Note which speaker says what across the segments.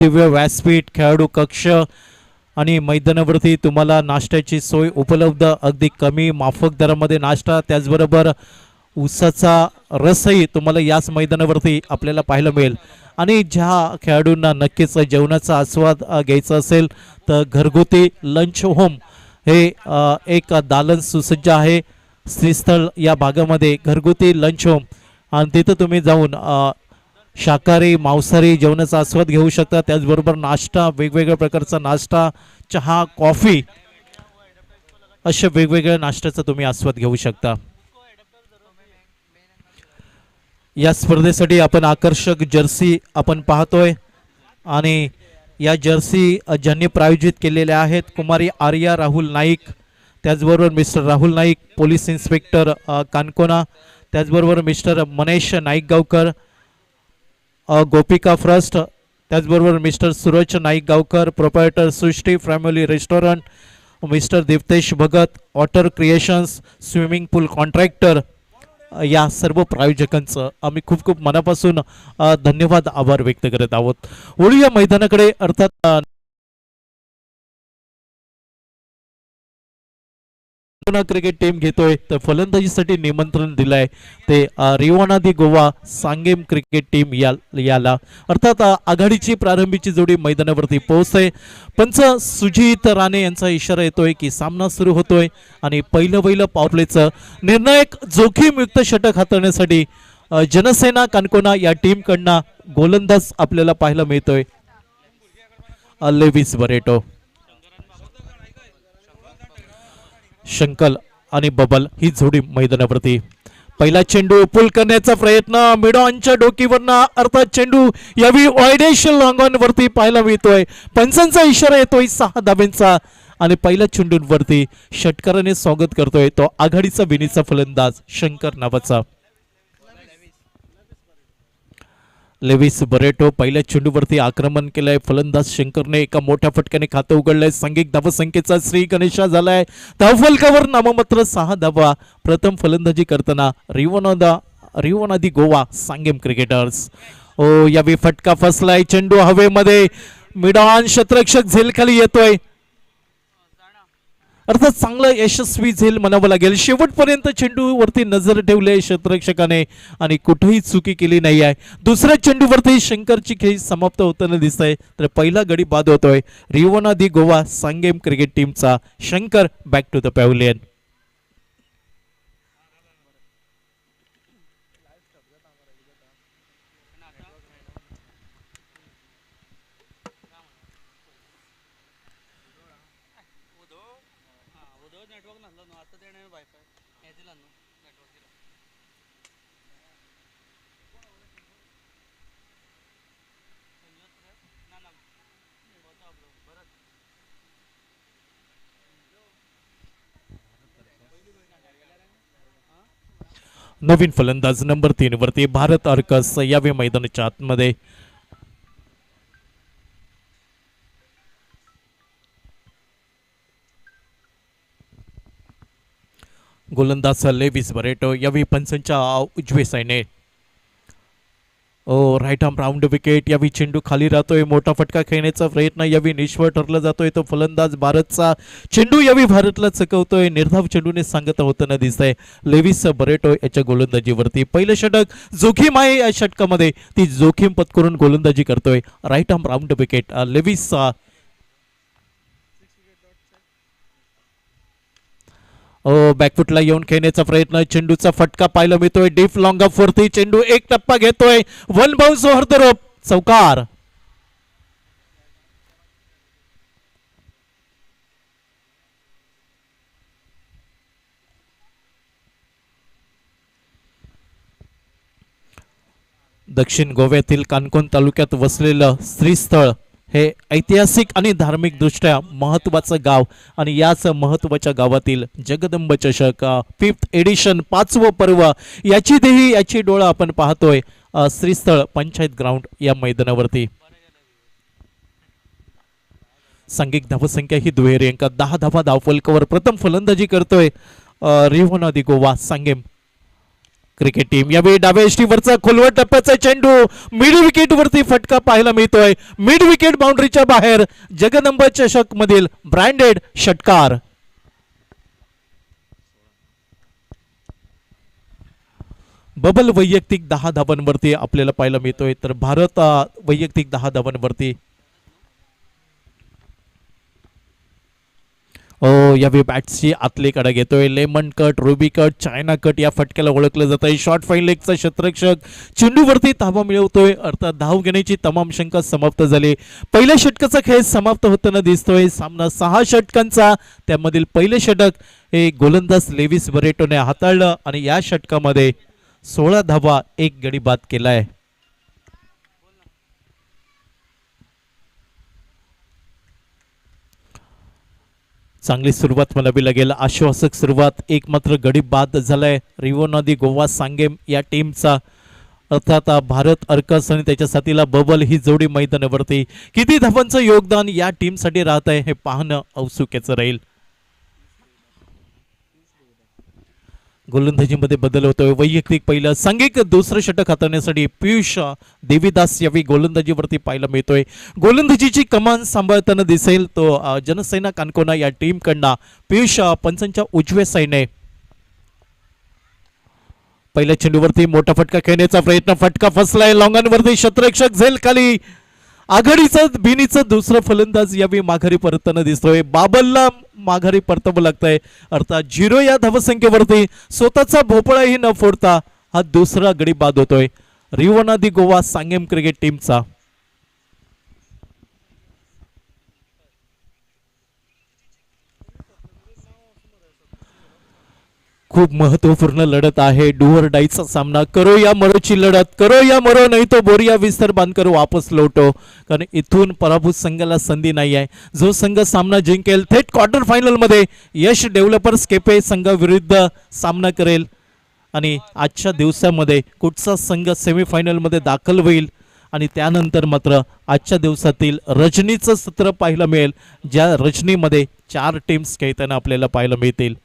Speaker 1: दिव्य व्यासपीठ, खेळाडू कक्ष आणि मैदानावरती तुम्हाला नाश्त्याची सोय उपलब्ध, अगदी कमी माफक दरामध्ये नाश्ता, त्याचबरोबर ऊसाचा रसही तुम्हाला याच मैदानावरती आपल्याला पाहायला मिळेल. आणि ज्या खेळाडूंना नक्कीच जेवणाचा आस्वाद घ्यायचा असेल तर घरगुती लंच होम हे एक दालन सुसज्ज आहे श्रीस्थळ या भागामध्ये. घरगुती लंच होम आणि तिथं तुम्ही जाऊन शाकाहारी मांसाहारी जेवणाचा आस्वाद घेऊ शकता. त्याचबरोबर नाश्ता, वेगवेगळ्या प्रकारचा नाश्ता, चहा, कॉफी अशा वेगवेगळ्या नाश्त्याचा तुम्ही आस्वाद घेऊ शकता. या स्पर्धेसाठी आपण आकर्षक जर्सी आपण पाहतोय आणि या जर्सी ज्यांनी प्रायोजित केलेल्या आहेत कुमारी आर्या राहुल नाईक, त्याचबरोबर mister Rahul Naik police inspector Canacona, त्याचबरोबर मिस्टर मनेश नाईकगावकर गोपिका फर्स्ट, त्याचबरोबर mister Suraj Naikgaonkar proprietor Srushti family restaurant, mister Diptesh Bhagat water creations swimming pool contractor, या सर्व प्रायोजकांचं आम्ही खूप खूप मनापासून धन्यवाद आभार व्यक्त करत आहोत. वळूया मैदानाकडे. अर्थात क्रिकेट टीम घेतोय तर फलंदाजीसाठी निमंत्रण दिलंय ते रिवाना the Goa Sanguem cricket team याला. अर्थात आघाडीची प्रारंभीची जोडी मैदानावरती पोहोचते. पंच सुजित राणे यांचा इशारा येतोय की सामना सुरू होतोय आणि पहिलं पॉवरप्लेचं निर्णायक जोखीमयुक्त षटक हाताळण्यासाठी जनसेना कानकोना या टीम कडनं गोलंदाज आपल्याला पाहायला मिळतोय लेविस बरेटो. शंकल आणि बबल ही जोडी मैदानावरती. पहिला चेंडू पुल करण्याचा प्रयत्न मिडॉनच्या डोकीवरनं, अर्थात चेंडू यावेळी वायडेशन लॉंगॉन वरती पाहायला मिळतोय. पंचांचा इशारा येतोय 6 धाब्यांचा आणि पहिल्या चेंडूंवरती षटकाराने स्वागत करतोय तो आघाडीचा विनीचा फलंदाज शंकर नावाचा. लेविस बरेटो पहिल्या चेंडूवरती आक्रमण केलंय. फलंदाज शंकरने एका मोठ्या फटक्याने खातं उघडलंय. सांघिक धावसंख्येचा श्री गणेशा झालाय. धावफलकावर नाममात्र 6 धावा. प्रथम फलंदाजी करताना रिवाना दी गोवा सांगेम क्रिकेटर्स. यावेळी फटका फसलाय. चेंडू हवेमध्ये, मिडॉन क्षेत्ररक्षक झेल खाली येतोय. अर्थात चांगलं यशस्वी झेल म्हणावं लागेल. शेवटपर्यंत चेंडूवरती नजर ठेवली क्षेत्ररक्षकाने आणि कुठेही चुकी केली नाही आहे. दुसऱ्या चेंडूवरती शंकरची खेळी समाप्त होताना दिसतंय तर पहिला गडी बाद होतोय रिवाना दी गोवा सांगेम क्रिकेट टीमचा. Shankar back to the pavilion. नवीन फलंदाज नंबर 3 वरती भारत अर्कस यावे मैदानाच्या आतमध्ये. गोलंदाज लेविस बरेटो यावेळी पंचांच्या उजवे साईने. Right arm round wicket. यावेळी चेंडू खाली राहतोय. मोठा फटका खेळण्याचा प्रयत्न यावेळी निष्फळ ठरला जातोय. तो फलंदाज भारतचा. चेंडू यावेळी भारतला चकवतोय. निर्धाव चेंडूने सांगता होताना दिसतंय लेविस बरेटो याच्या गोलंदाजीवरती. पहिलं षटक जोखीम आहे. या षटकामध्ये ती जोखीम पत्करून गोलंदाजी करतोय. Right arm round wicket Lewis. बॅकफुटला येऊन खेळण्याचा प्रयत्न. चेंडूचा फटका पाहायला मिळतोय. डीप लॉंग ऑफ वरती चेंडू एक टप्पा घेतोय. One bounce over the rope. चौकार. दक्षिण गोव्यातील कानकोन तालुक्यात वसलेलं श्रीस्थळ हे ऐतिहासिक आणि धार्मिक दृष्ट्या महत्त्वाचं गाव आणि याच महत्त्वाच्या गावातील जगदंब चषक 5th एडिशन 5वं पर्व याची डोळा आपण पाहतोय श्रीस्थळ पंचायत ग्राउंड या मैदानावरती. सांघिक धावसंख्या ही दुहेरी अंक 10 धावा धावफलकावर. प्रथम फलंदाजी करतोय रिवाना the Goa Sanguem cricket team. यावेळी डाव्या यष्टीवरचा खोलवर टप्प्याचा चेंडू मिड विकेट वरती फटका पाहायला मिळतोय. मिड विकेट बाउंड्रीच्या बाहेर जगदंब चषक मधील ब्रँडेड षटकार. बबल वैयक्तिक 10 धावांवरती आपल्याला पाहायला मिळतोय, तर भारत वैयक्तिक 10 धावांवरती. यावेळी बॅट्सची आतली कडा घेतोय. Lemon cut, ruby cut, China cut या फटक्याला ओळखलं जात आहे. शॉर्ट फाईन लेगचा क्षेत्ररक्षक चेंडूवरती धावा मिळवतोय, अर्थात धाव घेण्याची तमाम शंका समाप्त झाली. पहिल्या षटकाचा खेळ समाप्त होताना दिसतोय. सामना 6 षटकांचा, त्यामधील पहिले षटक हे गोलंदाज लेविस बरेटोने हाताळलं आणि या षटकामध्ये 16 धावा 1 गडी बाद केलाय. चांगली सुरुवात म्हणावी लागेल, आश्वासक सुरुवात. एक मात्र गडी बाद झालाय रिवोनादी गोवा सांगेम या टीमचा, अर्थात भारत अर्कस आणि त्याच्या साथीला बबल ही जोडी मैदानावरती. किती धावांचं योगदान या टीमसाठी राहत आहे हे पाहणं औत्सुक्याचं राहील. गोलंदाजीमध्ये बदल होतोय. वैयक्तिक पहिलं, सांघिक दुसरं षटक हाताळण्यासाठी पियुष देवीदास यावेळी गोलंदाजीवरती पाहायला मिळतोय. गोलंदाजीची कमान सांभाळताना दिसेल तो जनसेना कानकोना या टीमकडनं पियुष पंचांच्या उजव्या साईडने. पहिल्या चेंडूवरती मोठा फटका खेळण्याचा प्रयत्न, फटका फसलाय. लॉंगांवरती क्षेत्ररक्षक झेल खाली. आघाडीचं बिनीचं दुसरं फलंदाज यावेळी माघारी परतताना दिसतोय. बाबलला माघारी परतावं लागतंय, अर्थात 0 या धावसंख्येवरती स्वतःचा भोपळाही न फोडता हा दुसरा गडी बाद होतोय रिवोनादी गोवा सांगेम क्रिकेट टीमचा. खूप महत्वपूर्ण लढत आहे. डुअर डाईचा सामना. करो या मरोची लढत. करो या मरो नाही तो बोरिया विस्तर बांध करो वापस लौटो. कारण इथून पराभूत संघाला संधी नाही आहे. जो संघ सामना जिंकेल थेट क्वार्टर फायनल मध्ये यश डेव्हलपर्स केपे संघाविरुद्ध सामना करेल. आणि आजच्या दिवसामध्ये कुठचा संघ सेमीफायनल मध्ये दाखल होईल आणि त्यानंतर मात्र आजच्या दिवसातील रजनीचं सत्र पाहायला मिळेल, ज्या रजनीमध्ये 4 टीम्स खेळताना आपल्याला पाहायला मिळतील.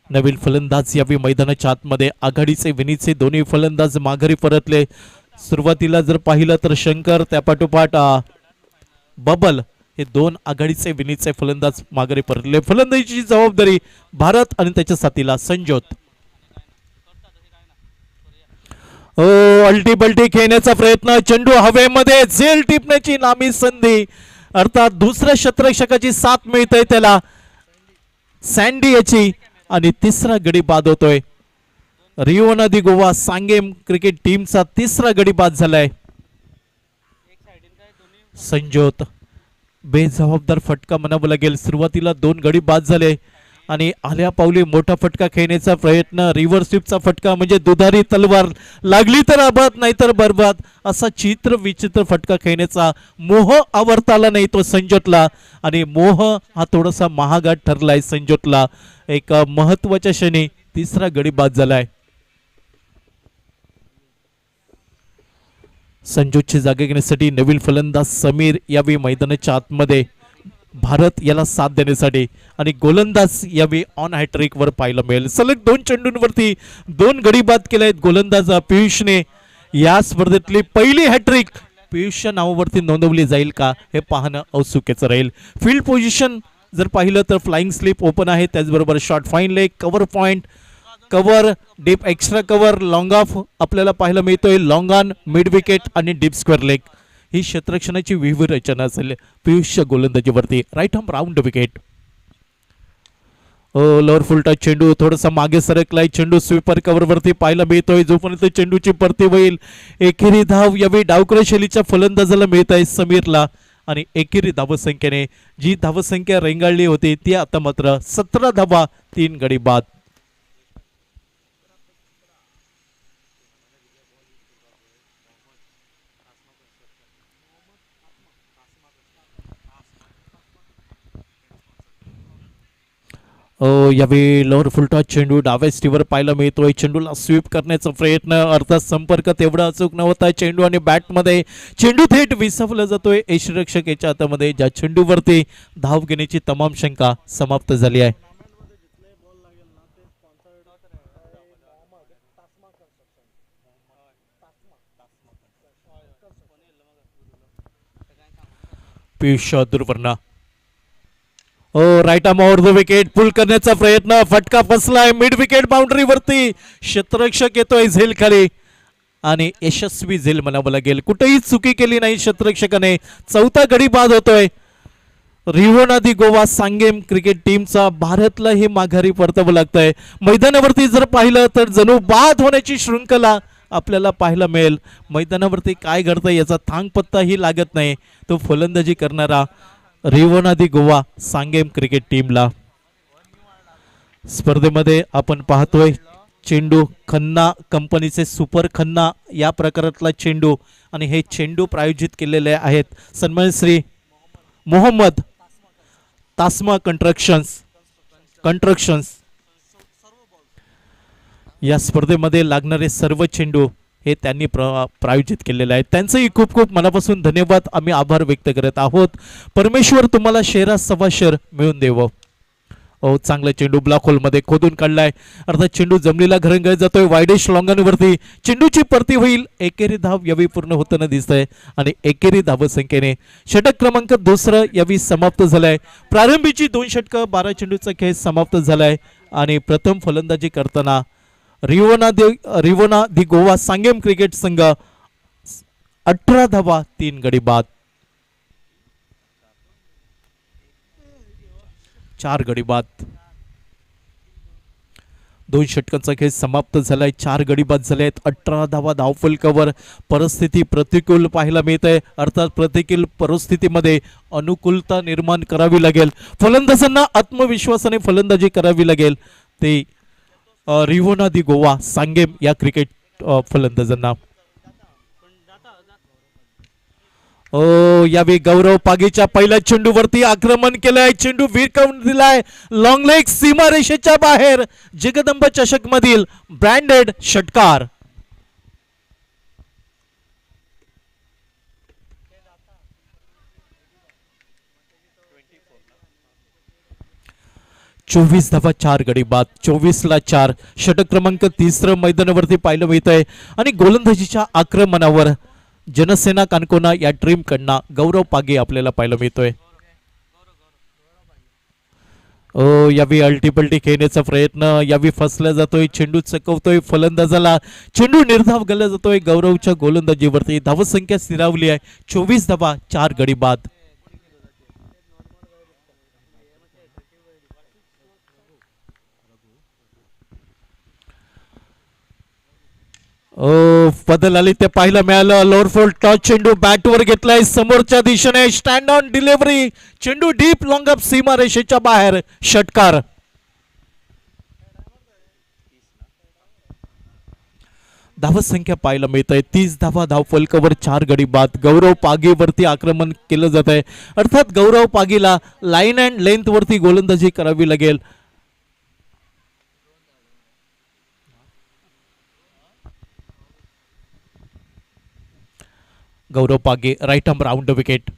Speaker 1: नवीन फलंदाज यावेळी मैदानाच्या आतमध्ये. आघाडीचे विनीचे दोन्ही फलंदाज माघारी परतले. सुरुवातीला जर पाहिलं तर शंकर, त्यापाठोपाठ बबल हे 2 आघाडीचे विनीचे फलंदाज माघारी परतले. फलंदाजीची जबाबदारी भारत आणि त्याच्या साथीला संजोत. अल्टी बल्टी खेळण्याचा प्रयत्न, चेंडू हवेमध्ये, झेल टिपण्याची नामी संधी, अर्थात दुसऱ्या क्षेत्ररक्षकाची साथ मिळते त्याला सँडी याची, आणि तिसरा गडी बाद होतोय. रिवोनादी गोवा सांगेम क्रिकेट टीमचा तिसरा गडी बाद झालाय. संजोत बेजबाबदार फटका म्हणावं लागेल. सुरुवातीला 2 गडी बाद झाले आणि आल्या पावली मोठा फटका खेळण्याचा प्रयत्न. रिव्हर्स स्वीपचा फटका म्हणजे दुधारी तलवार, लागली तर आबाद नाहीतर बरबाद असा चित्र विचित्र फटका खेळण्याचा मोह आवरता नाही तो संजोतला, आणि मोह हा थोडासा महागात ठरलाय संजोतला. एक महत्वाच्या क्षणी तिसरा गडी बाद झालाय. संजोतची जागा घेण्यासाठी नवीन फलंदाज समीर यावेळी मैदानाच्या आतमध्ये भारत याला साथ देण्यासाठी, आणि गोलंदाज यावेळी ऑन हॅट्रिक वर पाहायला मिळेल. सलग 2 चेंडूंवरती 2 गडी बाद केले आहेत गोलंदाज पियुषने. या स्पर्धेतली पहिली हॅट्रिक पियुषच्या नावावरती नोंदवली जाईल का हे पाहणं औत्सुक्याचं राहील. फील्ड पोझिशन जर पाहिलं तर फ्लाइंग स्लिप ओपन आहे, त्याचबरोबर short fine leg, cover point, cover, deep extra cover, long off आपल्याला पाहायला मिळतोय. लॉंग ऑन, मिड विकेट आणि डीप स्क्वेअर लेग ही क्षेत्ररक्षणाची विविध रचना असेल पियुषच्या गोलंदाजीवरती. Right arm round wicket. Lower full toss चेंडू थोडासा मागे सरकलाय. चेंडू स्वीपर कव्हर वरती पाहायला मिळतोय. जोपर्यंत चेंडूची परती होईल एकेरी धाव यावेळी डावकर शैलीच्या फलंदाजाला मिळत आहे समीरला, आणि एकेरी धावसंख्येने जी धावसंख्या रेंगाळली होती ती आता मात्र 17 धावा 3 गडी बाद. यावेळी लोअर फुलटॉस चेंडू डाव्या स्टीवर पाहायला मिळतोय. चेंडूला स्वीप करण्याचा प्रयत्न, अर्थात संपर्क तेवढा अचूक नव्हता चेंडू आणि बॅटमध्ये. चेंडू थेट विसवला जातोय यष्टीरक्षक याच्या हातामध्ये, ज्या चेंडूवरती धाव घेण्याची तमाम शंका समाप्त झाली आहे. पियुष दूरवर्ण ओ right arm over the wicket pull करण्याचा प्रयत्न फटका फसलाय मिड विकेट बाउंड्री वरती क्षेत्ररक्षक येतोय झेल खाली आणि यशस्वी झेल म्हणावं लागेल कुठेही चुकी केली नाही क्षेत्ररक्षकाने चौथा गडी बाद होतोय रिव्होना दि गोवा सांगेम क्रिकेट टीमचा भारतला हे माघारी परतावं लागतंय मैदानावरती जर पाहिलं तर जणू बाद होण्याची शृंखला आपल्याला पाहायला मिळेल मैदानावरती काय घडतंय याचा थांग पत्ताही लागत नाही तो फलंदाजी करणारा रिव्होना दि गोवा सांगेम क्रिकेट टीमला स्पर्धेमध्ये आपण पाहतोय चेंडू खन्ना कंपनीचे सुपर खन्ना या प्रकारातला चेंडू आणि हे चेंडू प्रायोजित केलेले आहेत सन्मानित श्री मोहम्मद तास्मा कंस्ट्रक्शन्स या स्पर्धेमध्ये लागणारे सर्व चेंडू हे त्यांनी प्रायोजित केलेले आहेत त्यांचंही खूप खूप मनापासून धन्यवाद आम्ही आभार व्यक्त करत आहोत परमेश्वर तुम्हाला शेरा सव्वा शेर मिळून देवं ओ चांगला चेंडू ब्लॉक होल मध्ये खोदून काढलाय अर्थात चेंडू जमिनीला घरंगळत जातोय वायडेश लॉंगांवरती चेंडूची परती होईल एकेरी धाव यावी पूर्ण होताना दिसतंय आणि एकेरी धाव संख्येने षटक क्रमांक दुसरं यावी समाप्त झालाय प्रारंभीची 2 षटकं 12 चेंडूचा खेळ समाप्त झालाय आणि प्रथम फलंदाजी करताना रिव्होना दि गोवा सांगेम क्रिकेट संघ 18 धावा 3 गडी बाद 4 गडी बाद 2 षटकांचा खेळ समाप्त झालाय 4 गडी बाद झाले आहेत 18 धावा धावफलकावर परिस्थिती प्रतिकूल पाहायला मिळत आहे अर्थात प्रतिकूल परिस्थितीमध्ये अनुकूलता निर्माण करावी लागेल फलंदाजांना आत्मविश्वासाने फलंदाजी करावी लागेल ते रिव्होना दि गोवा सांगेम या क्रिकेट फलंदाजांना ओ यावेळी गौरव पागीच्या पहिल्या चेंडूवरती आक्रमण केलंय चेंडू विरकावून दिलाय लॉंग लेग सीमारेषेच्या बाहेर जगदंब चषक मधील ब्रँडेड षटकार चोवीस धावा 4 गडी बाद 24ला 4 षटक क्रमांक 3 मैदानावरती पाहायला मिळत आहे आणि गोलंदाजीच्या आक्रमणावर जनसेना कानकोना या टीम कडनं गौरव पागे आपल्याला पाहायला मिळतोय ओ यावी अल्टीपल्टी खेळण्याचा प्रयत्न यावी फसला जातोय चेंडू चकवतोय फलंदाजाला चेंडू निर्धाव गेला जातोय गौरवच्या गोलंदाजीवरती धावसंख्या स्थिरावली आहे 24 धावा 4 गडी बाद ओ बदल आली ते पाहायला मिळालं लोअर फोल्ड टॉच चेंडू बॅटवर घेतलाय समोरच्या दिशेने स्टँड ऑन डिलिव्हरी चेंडू डीप लॉंग अप सीमा रेषेच्या बाहेर षटकार धावसंख्या पाहायला मिळत आहे 30 धावा धावफलकावर 4 गडी बाद गौरव पागीवरती आक्रमण केलं जात आहे अर्थात गौरव पागीला लाईन अँड लेंथ वरती गोलंदाजी करावी लागेल गौरव पागे राईट आर्म राउंड विकेट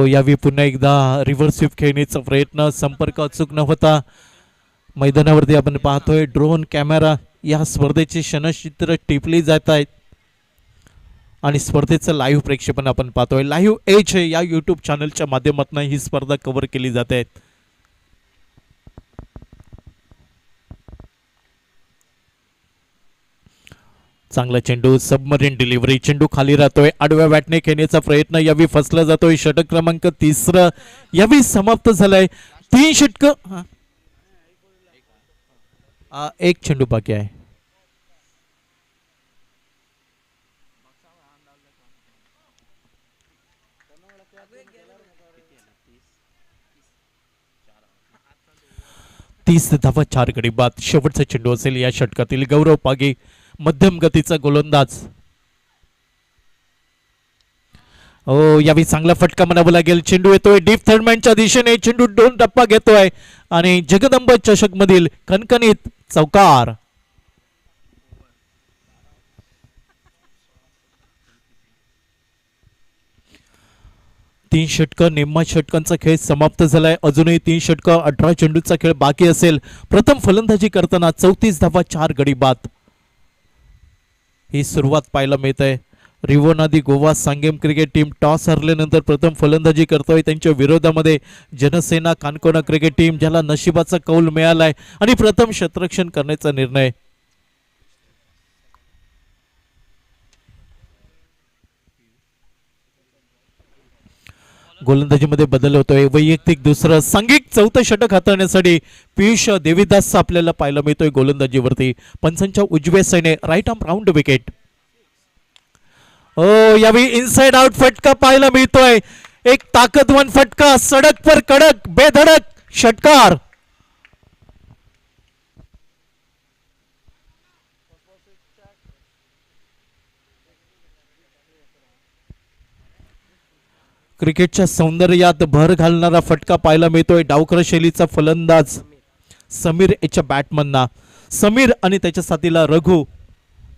Speaker 1: यावेळी पुन्हा एकदा रिव्हर्स स्वीप खेळण्याचा प्रयत्न संपर्क अचूक न होता मैदानावरती आपण पाहतोय ड्रोन कॅमेरा या स्पर्धेची क्षणचित्र टिपली जात आहेत आणि स्पर्धेचं लाईव्ह प्रेक्षेपण आपण पाहतोय लाईव्ह एज या यूट्यूब चॅनलच्या माध्यमातून ही स्पर्धा कव्हर केली जाते चांगला चेंडू सबमरीन डिलिव्हरी चेंडू खाली राहतोय आडव्या बॅटने खेळण्याचा प्रयत्न यावी फसला जातोय षटक क्रमांक 3 यावी समाप्त झालाय 3 षटक एक चेंडू बाकी आहे तीस धावा 4 गडी बाद शेवटचा चेंडू असेल या षटकातील गौरव पागे मध्यम गतीचा गोलंदाज यावेळी चांगला फटका म्हणावा लागेल चेंडू येतोय डीप थर्डमॅनच्या दिशेने चेंडू 2 टप्पा घेतोय आणि जगदंब चषक मधील खणखणीत चौकार तीन षटकं निम्मा षटकांचा खेळ समाप्त झालाय अजूनही 3 षटकं 18 चेंडूचा खेळ बाकी असेल प्रथम फलंदाजी करताना 34 धावा 4 गडी बाद ही सुरुवात पाहायला मिळत आहे रिवोनादी Goa Sanguem cricket team toss हरल्यानंतर प्रथम फलंदाजी करतोय. त्यांच्या विरोधामध्ये जनसेना कानकोना क्रिकेट टीम, ज्याला नशिबाचा कौल मिळालाय आणि प्रथम क्षेत्ररक्षण करण्याचा निर्णय. गोलंदाजीमध्ये बदल होतोय. वैयक्तिक दुसरं सांघिक चौथं षटक हाताळण्यासाठी पियुष देवीदास आपल्याला पाहायला मिळतोय गोलंदाजीवरती. पंचांच्या उजव्या साईडने राईट आर्म राऊंड विकेट. यावेळी इनसाइड आउट फटका पाहायला मिळतोय. एक ताकदवान फटका, सडक पर कडक, बेधडक षटकार. क्रिकेटच्या सौंदर्यात भर घालणारा फटका पाहायला मिळतोय डावकर शैलीचा फलंदाज समीर याच्या बॅटमनना. समीर आणि त्याच्या साथीला रघु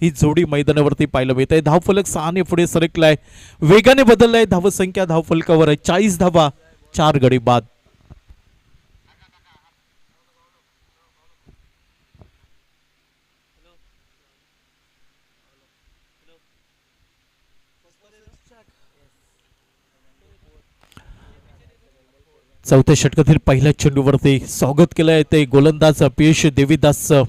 Speaker 1: ही जोडी मैदानावरती पाहायला मिळते. धावफलक 6 ने पुढे सरकलाय, वेगाने बदललाय. धावसंख्या धावफलकावर आहे 40 धावा, 4 गडी बाद. चौथ्या षटकातील पहिल्या चेंडूवरती स्वागत केलंय ते गोलंदाज पियुष देवीदासचं.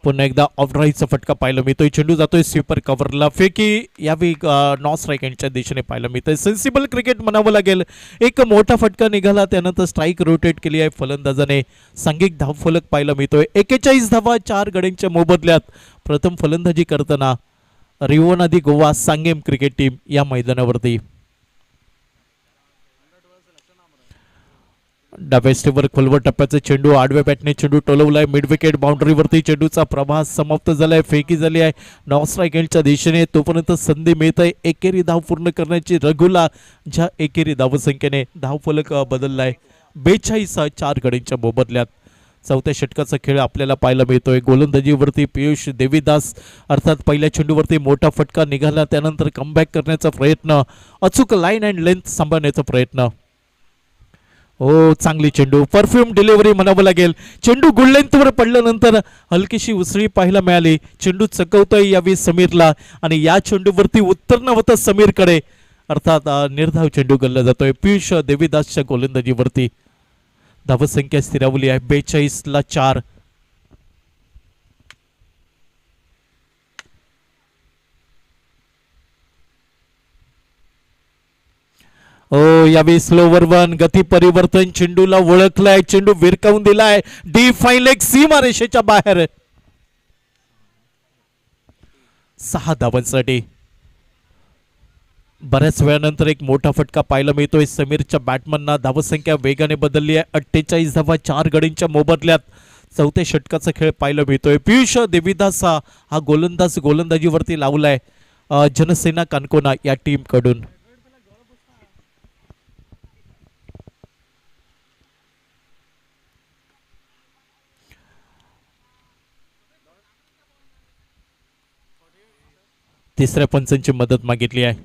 Speaker 1: पुन्हा एकदा ऑफ ड्राईव्हचा फटका पाहायला मिळतोय. चेंडू जातोय स्वीपर कव्हरला. फेकी यावेळी नॉन स्ट्राईक यांच्या दिशेने पाहायला मिळतोय. सेन्सिबल क्रिकेट म्हणावं लागेल. एक मोठा फटका निघाला, त्यानंतर स्ट्राईक रोटेट केली आहे फलंदाजाने. सांघिक धावफलक पाहायला मिळतोय. 41 धावा, 4 गड्यांच्या मोबदल्यात प्रथम फलंदाजी करताना रिवोनादी गोवा सांगेम क्रिकेट टीम या मैदानावरती. डाव्या स्टेवर खोलवर टप्प्याचा चेंडू, आडव्या बॅटने चेंडू टोलवलाय. मिड विकेट बाउंड्रीवरती चेंडूचा प्रवास समाप्त झालाय. फेकी झाली आहे नॉन स्ट्राईक यांच्या दिशेने. तोपर्यंत संधी मिळत आहे एकेरी धाव पूर्ण करण्याची रघुला, ज्या एकेरी धावसंख्येने धावफलक बदललाय 42, 4 गड्यांच्या मोबदल्यात. चौथ्या षटकाचा खेळ आपल्याला पाहायला मिळतोय. गोलंदाजीवरती पियुष देवीदास, अर्थात पहिल्या चेंडूवरती मोठा फटका निघाला, त्यानंतर कमबॅक करण्याचा प्रयत्न, अचूक लाईन अँड लेंथ सांभाळण्याचा प्रयत्न. चांगली चेंडू, परफ्यूम डिलिव्हरी म्हणावं लागेल. चेंडू गुड लेंथवर पडल्यानंतर हलकीशी उसळी पाहायला मिळाली. चेंडू चकवतोय यावेळी समीरला आणि या चेंडूवरती उत्तर नव्हतं समीरकडे, अर्थात निर्धाव चेंडू गल्ला जातोय पियुष देवीदासच्या गोलंदाजीवरती. धावसंख्या स्थिरावली आहे 42ला 4. यावेळी स्लोवर वन, गती परिवर्तन, चेंडूला ओळखलाय, चेंडू विरकावून दिलाय डी फाईन लेग, सीमा रेषेच्या बाहेर. 6 धावांसाठी. बऱ्याच वेळानंतर एक मोठा फटका पाहायला मिळतोय समीरच्या बॅटमनना. धावसंख्या वेगाने बदलली आहे 48 धावा, 4 गडींच्या मोबदल्यात. चौथ्या षटकाचा खेळ पाहायला मिळतोय. पियुष देवीदास हा गोलंदाज गोलंदाजीवरती लावलाय जनसेना कानकोना या टीम कडून. तिसऱ्या पंचांची मदत मागितली आहे.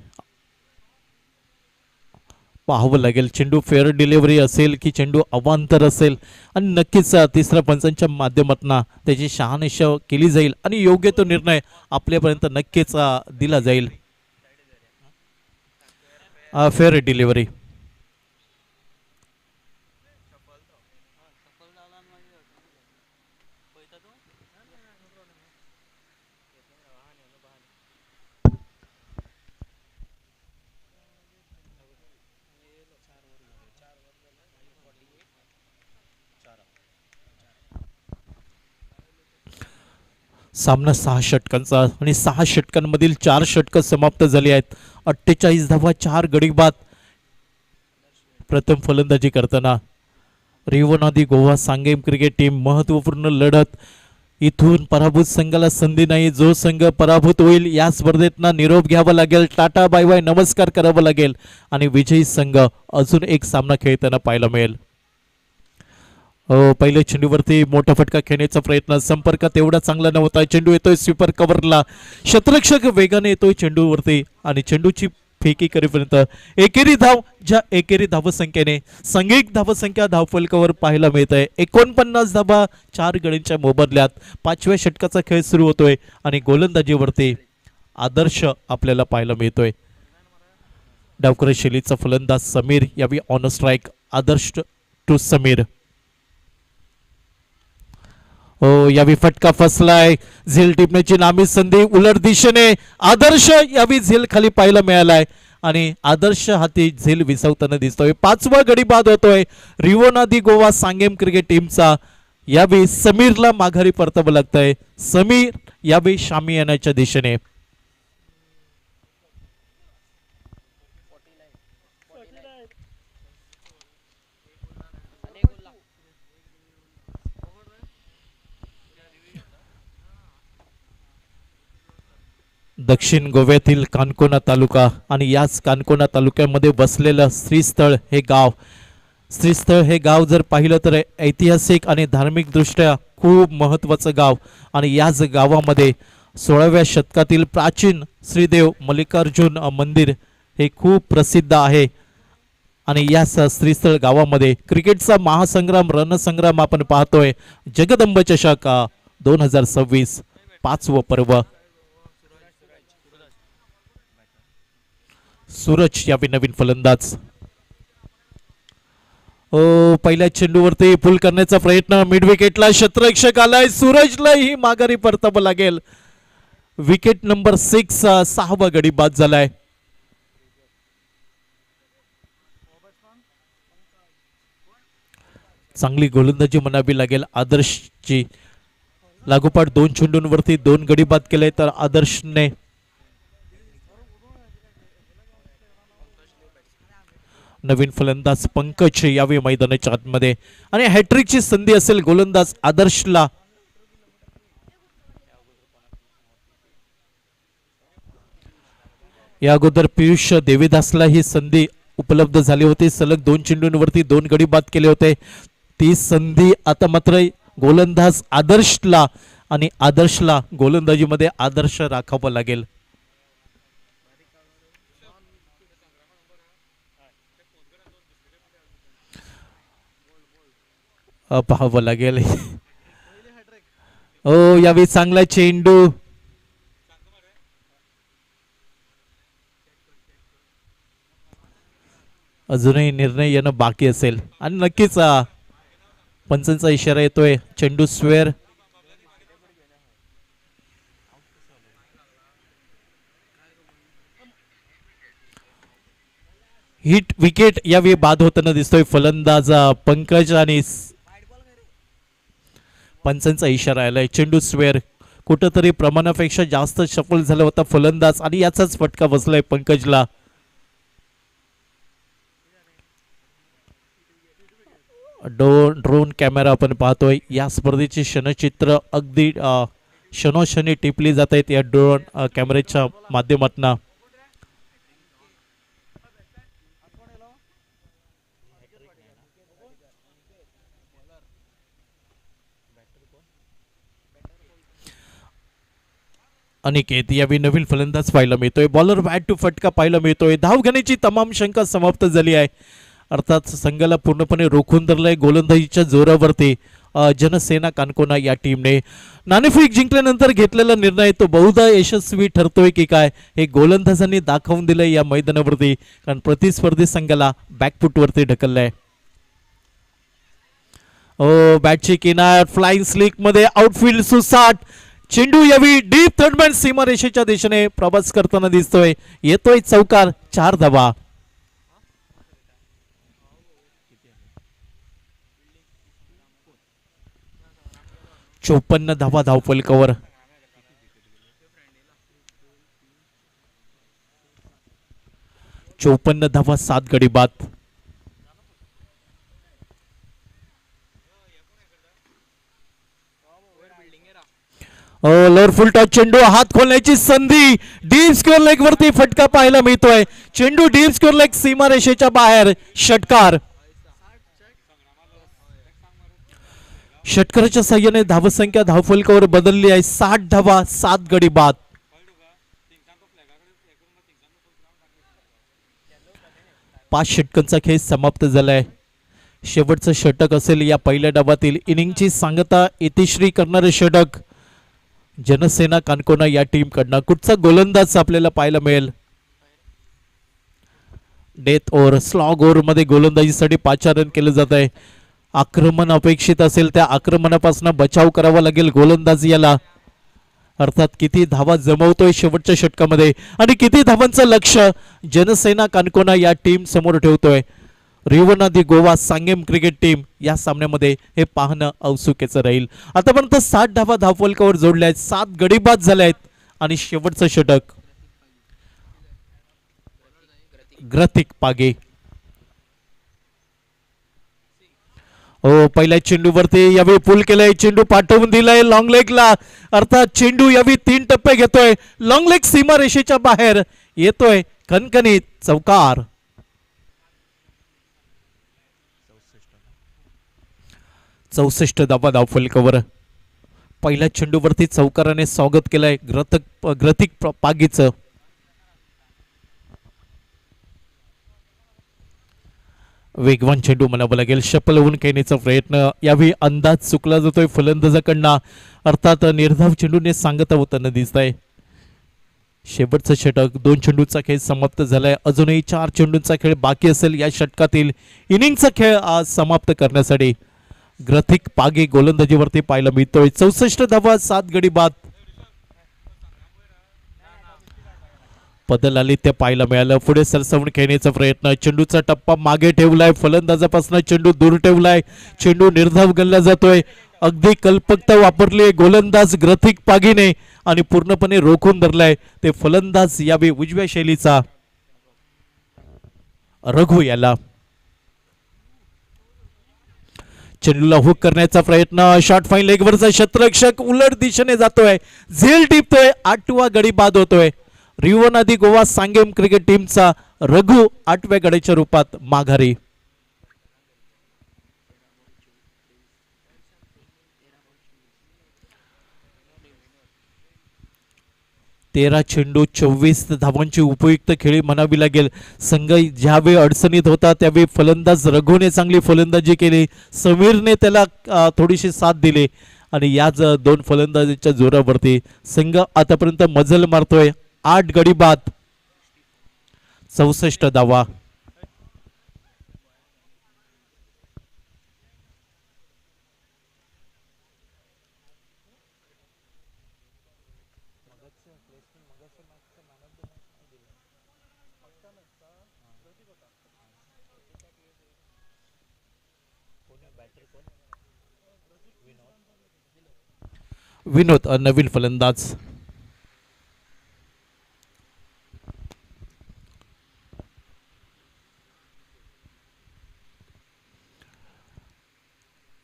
Speaker 1: पाहावं लागेल चेंडू फेअर डिलिव्हरी असेल की चेंडू अवांतर असेल, आणि नक्कीच तिसऱ्या पंचांच्या माध्यमातून त्याची शहानिशा केली जाईल आणि योग्य तो निर्णय आपल्यापर्यंत नक्कीच दिला जाईल. Fair delivery. सामना 6 षटकांचा आणि 6 षटकांमधील 4 षटकं समाप्त झाली आहेत. 48 धावा, 4 गडी बाद. प्रथम फलंदाजी करताना रिवोनादी गोवा सांगेम क्रिकेट टीम. महत्वपूर्ण लढत. इथून पराभूत संघाला संधी नाही. जो संघ पराभूत होईल या स्पर्धेतना निरोप घ्यावा लागेल, टाटा बाय बाय नमस्कार करावा लागेल आणि विजयी संघ अजून एक सामना खेळताना पाहायला मिळेल. पहिल्या चेंडूवरती मोठा फटका खेळण्याचा प्रयत्न, संपर्क तेवढा चांगला नव्हता. चेंडू येतोय स्वीपर कव्हरला, क्षेत्ररक्षक वेगाने येतोय चेंडूवरती आणि चेंडूची फेकी करेपर्यंत एकेरी धाव ज्या एकेरी धावसंख्येने सांघिक धावसंख्या धावफलकावर पाहायला मिळत आहे 49 धावा 4 गडींच्या मोबदल्यात 5व्या षटकाचा खेळ सुरू होतोय आणि गोलंदाजीवरती आदर्श आपल्याला पाहायला मिळतोय. डावकरी शैलीचा फलंदाज समीर यावी on strike. Adarsh to Sameer. हो यावी फटका फसलाय. झेल टिपण्याची नामी संधी उलट दिशेने आदर्श यावी झेल खाली पाहायला मिळालाय आणि आदर्श हाती झेल विसवताना दिसतोय. 5वा गडी बाद होतोय रिवोनादी गोवा सांगेम क्रिकेट टीमचा. यावी समीरला माघारी परतावं लागतंय. समीर यावी शामी येण्याच्या दिशेने. दक्षिण गोव्यातील कानकोना तालुका आणि याच कानकोना तालुक्यामध्ये बसलेलं श्रीस्थळ हे गाव. श्रीस्थळ हे गाव जर पाहिलं तर ऐतिहासिक आणि धार्मिक दृष्ट्या खूप महत्त्वाचं गाव आणि याच गावामध्ये 16व्या शतकातील प्राचीन श्रीदेव मल्लिकार्जुन मंदिर हे खूप प्रसिद्ध आहे. आणि याच श्रीस्थळ गावामध्ये क्रिकेटचा महासंग्राम रणसंग्राम आपण पाहतोय. जगदंब चषक 2026 5वं पर्व. सूरज यावी नवीन फलंदाज. पहिल्या चेंडूवरती पुल करण्याचा प्रयत्न मिड विकेटला क्षेत्ररक्षक आलाय. सूरजला ही माघारी परतावं लागेल. विकेट नंबर 6 6वा गडी बाद झालाय. चांगली गोलंदाजी म्हणावी लागेल आदर्शची. लागोपाठ 2 चेंडूंवरती 2 गडी बाद केले तर आदर्शने नवीन फलंदाज पंकज यावे मैदानाच्या आतमध्ये आणि हॅट्रिकची संधी असेल गोलंदाज आदर्शला. या अगोदर पियुष देवीदासला ही संधी उपलब्ध झाली होती. सलग 2 चेंडूंवरती 2 गडी बाद केले होते. ती संधी आता मात्र गोलंदाज आदर्शला आणि आदर्शला गोलंदाजीमध्ये आदर्श राखावं लागेल. पाहावं लागेल. ओ यावेळी चांगला चेंडू. अजूनही निर्णय येणं बाकी असेल आणि नक्कीच पंचांचा इशारा येतोय. चेंडू स्क्वेअर. हिट विकेट यावेळी बाद होताना दिसतोय फलंदाज पंकज आणि पंचांचा इशारा आलाय. चेंडू स्क्वेअर. कुठंतरी प्रमाणापेक्षा जास्त सफल झाला होता फलंदाज आणि याचाच फटका बसलाय पंकजला. ड्रोन कॅमेरा आपण पाहतोय. या स्पर्धेची क्षणचित्र अगदी क्षणोक्षणी टिपली जात आहेत या ड्रोन कॅमेऱ्याच्या माध्यमातून. अनिकेत यावेळी नवीन फलंदाज पाहायला मिळतोय. बॉलर बॅट टू फटका पाहायला मिळतोय. धाव घेण्याची तमाम शंका समाप्त झाली आहे. अर्थात संघाला पूर्णपणे रोखून धरलंय गोलंदाजीच्या जोरावरती जनसेना कानकोना या टीमने. नाणेफेक जिंकल्यानंतर घेतलेला निर्णय तो बहुधा यशस्वी ठरतोय की काय हे गोलंदाजांनी दाखवून दिलंय या मैदानावरती. कारण प्रतिस्पर्धी संघाला बॅकफुटवरती ढकललंय. बॅटची किनार फ्लाइंग स्लिक मध्ये आउटफील्ड सुसाट. चेंडू यावी डीप थर्डमॅन सीमारेषेच्या दिशेने प्रवास करताना दिसतोय. येतोय चौकार. 4 धावा. चौपन्न धावा धावफलकावर. 54 धावा 7 गडी बाद. लोअर फुल टच चेंडू. हात खोलण्याची संधी. डीप स्क्वेअर लेग वरती फटका पाहायला मिळतोय. चेंडू डीप स्क्वेअर लेग सीमारेषेच्या बाहेर. षटकार. षटकाराच्या साह्याने धावसंख्या धावफलकावर बदलली आहे. 60 धावा 7 गडी बाद. 5 षटकांचा खेळ समाप्त झालाय. शेवटचं षटक असेल या पहिल्या डावातील. इनिंगची सांगता इतिश्री करणारे षटक जनसेना कानकोना या टीम कडनं. कुठचा गोलंदाज आपल्याला पाहायला मिळेल? डेथ ओव्हर स्लॉग ओव्हर मध्ये गोलंदाजीसाठी पाचारण केलं जात आहे. आक्रमण अपेक्षित असेल त्या आक्रमणापासून बचाव करावा लागेल गोलंदाज याला. अर्थात किती धावा जमवतोय शेवटच्या षटकामध्ये आणि किती धावांचं लक्ष जनसेना कानकोना या टीम समोर ठेवतोय. रिवना दी गोवा सांगेम क्रिकेट टीम या सामन्यामध्ये हे पाहणं औत्सुक्याचं राहील. आतापर्यंत 60 धावा धावफलकावर जोडल्या आहेत, 7 गडी बाद झाल्या आहेत आणि शेवटचं षटक ग्रथिक पागे. हो, पहिल्या चेंडूवरती यावेळी पुल केलाय, चेंडू पाठवून दिलाय लॉंग लेगला. अर्थात चेंडू यावेळी 3 टप्पे घेतोय. लॉंग लेग सीमा रेषेच्या बाहेर येतोय. खणखणीत चौकार. 64 धावा धावफलकावर. पहिल्या चेंडूवरती चौकाराने स्वागत केलंय ग्रथिक पागीचं. वेगवान चेंडू म्हणावं लागेल. शपलवून खेळण्याचा प्रयत्न यावेळी अंदाज चुकला जातोय फलंदाजाकडनं. अर्थात निर्धाव चेंडूने सांगता होताना दिसत आहे. शेवटचं षटक 2 चेंडूचा खेळ समाप्त झालाय. अजूनही 4 चेंडूंचा खेळ बाकी असेल या षटकातील. इनिंगचा खेळ आज समाप्त करण्यासाठी ग्रथिक पागे गोलंदाजीवरती पाहायला मिळतोय. 64 धावा 7 गडी बाद. पदलालित्य पाहायला मिळालं. पुढे सरसावून खेळण्याचा प्रयत्न. चेंडूचा टप्पा मागे ठेवलाय. फलंदाजापासून चेंडू दूर ठेवलाय. चेंडू निर्धाव गल्ला जातोय. अगदी कल्पकता वापरली गोलंदाज ग्रथिक पागीने आणि पूर्णपणे रोखून धरलाय ते फलंदाज यावे उजव्या शैलीचा रघु याला. चेंडूला हुक करण्याचा प्रयत्न. शॉर्ट फाईन लेगवरचा क्षेत्ररक्षक उलट दिशेने जातोय. झेल टिपतोय. 8वा गडी बाद होतोय. रिवना दी गोवा सांगेम क्रिकेट टीमचा रघु 8व्या गड्याच्या रूपात माघारी. तेरा चेंडू 24 धावांची उपयुक्त खेळी म्हणावी लागेल. संघ ज्यावेळी अडचणीत होता त्यावेळी फलंदाज रघुने चांगली फलंदाजी केली. समीरने त्याला थोडीशी साथ दिली आणि याच 2 फलंदाजीच्या जोरावरती संघ आतापर्यंत मजल मारतोय. 8 गडी बाद 64 धावा. विनोद नवीन फलंदाज.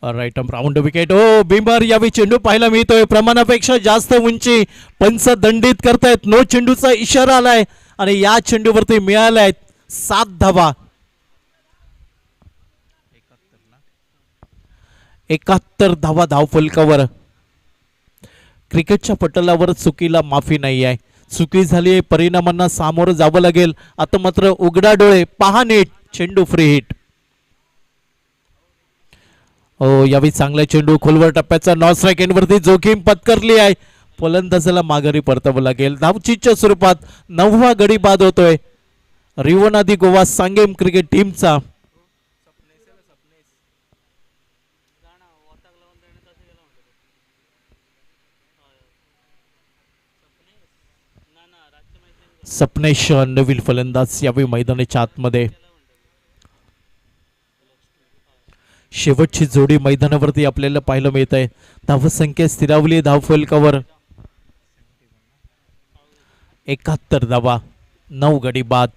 Speaker 1: Right round wicket. ओ बिंबर यावेळी चेंडू पाहायला मिळतोय. प्रमाणापेक्षा जास्त उंची पंच दंडित करतायत. नो चेंडूचा इशारा आलाय आणि या चेंडूवरती मिळालाय 7 धावा. 71 धावा धावफलकावर. क्रिकेटच्या पटलावर चुकीला माफी नाही आहे. चुकी झाली आहे, परिणामांना सामोरं जावं लागेल. आता मात्र उघडा डोळे पहा नीट. चेंडू फ्री हिट. हो, यावेळी चांगला चेंडू खोलवर टप्प्याचा नॉन स्ट्राईक एंडवरती जोखीम पत्करली आहे. फलंदाजाला माघारी परतावं लागेल. धावचीच्या स्वरूपात 9वा गडी बाद होतोय रिवना दी गोवा सांगेम क्रिकेट टीमचा. सपनेश नवीन फलंदाज यावेळी मैदानाच्या आतमध्ये. शेवटची जोडी मैदानावरती आपल्याला पाहायला मिळत आहे. धावसंख्या स्थिरावली धावफलकावर. 71 धावा 9 गडी बाद.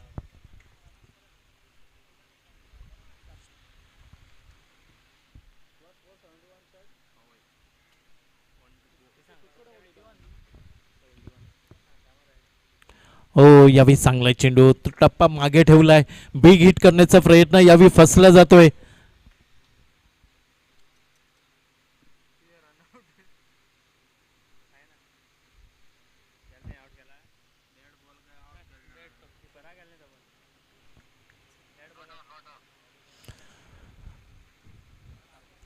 Speaker 1: हो, यावेळी चांगला चेंडू टप्पा मागे ठेवलाय. बिग हिट करण्याचा प्रयत्न यावेळी फसला जातोय.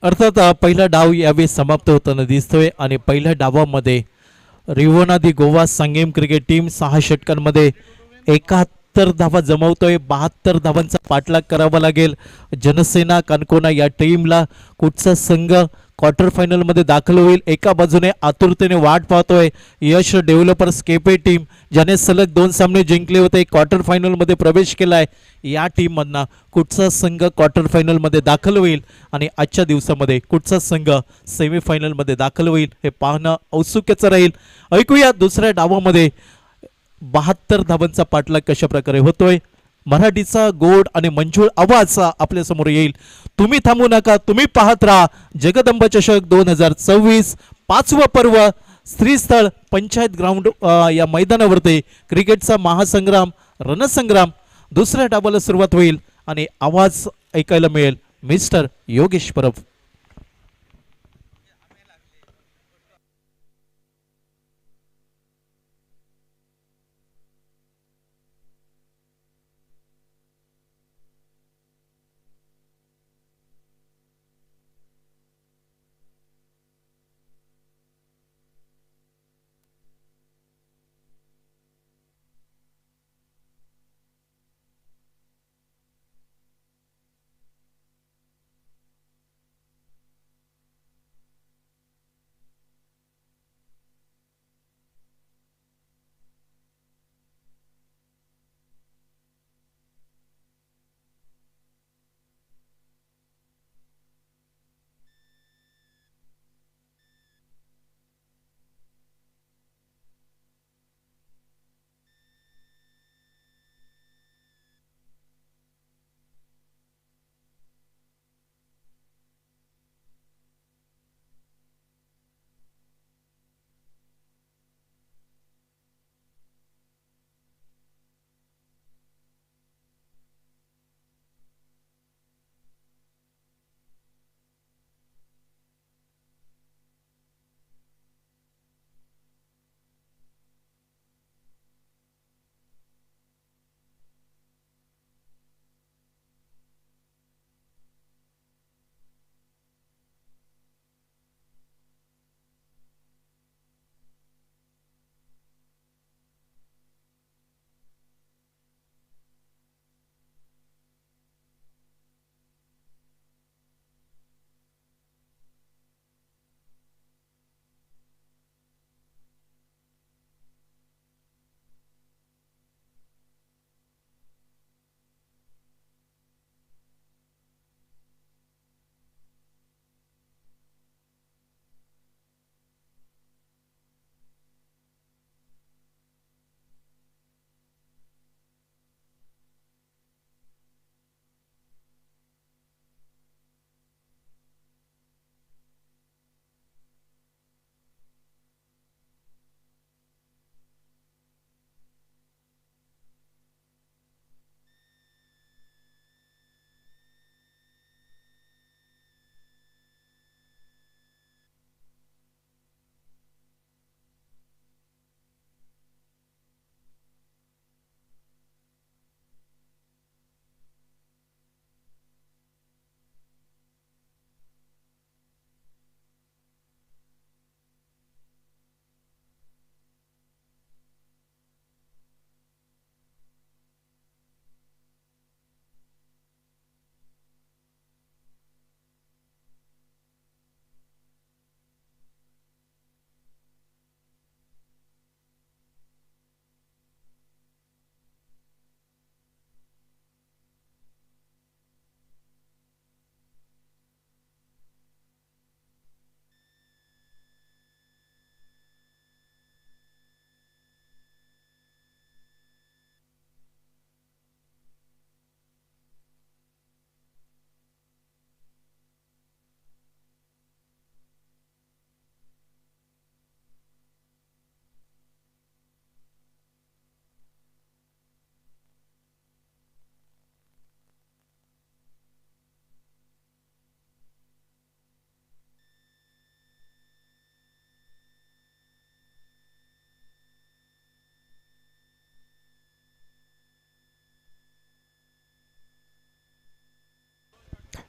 Speaker 1: अर्थात पहिला डाव यावेळी समाप्त होताना दिसतोय आणि पहिल्या डावामध्ये रिवोना दी गोवा संगेम क्रिकेट टीम 6 षटकांमध्ये 71 धावा जमवतोय. 72 धावांचा पाठलाग करावा लागेल जनसेना कानकोना या टीमला. कुठचा संघ क्वार्टर फायनल मध्ये दाखल होईल एका बाजूने आतुरतेने वाट पाहतोय यश डेव्हलपर्स केपे टीम, ज्याने सलग 2 सामने जिंकले होते, क्वार्टर फायनल मध्ये प्रवेश केलाय. या टीम मधना कुठचा संघ क्वार्टर फायनल मध्ये दाखल होईल आणि आजच्या दिवसामध्ये कुठचा संघ सेमीफायनल मध्ये दाखल होईल हे पाहणं औत्सुक्याचं राहील. ऐकूया दुसऱ्या डावामध्ये 72 धावांचा पाठलाग कशा प्रकारे होतोय. मराठीचा गोड आणि मंजूळ आवाज आपल्या समोर येईल. तुम्ही थांबू नका, तुम्ही पाहत राहा जगदंबा चषक 2024 5वं पर्व श्रीस्थळ पंचायत ग्राउंड या मैदानावरती क्रिकेटचा महासंग्राम रणसंग्राम. दुसऱ्या डावाला सुरुवात होईल आणि आवाज ऐकायला मिळेल मिस्टर योगेश परब.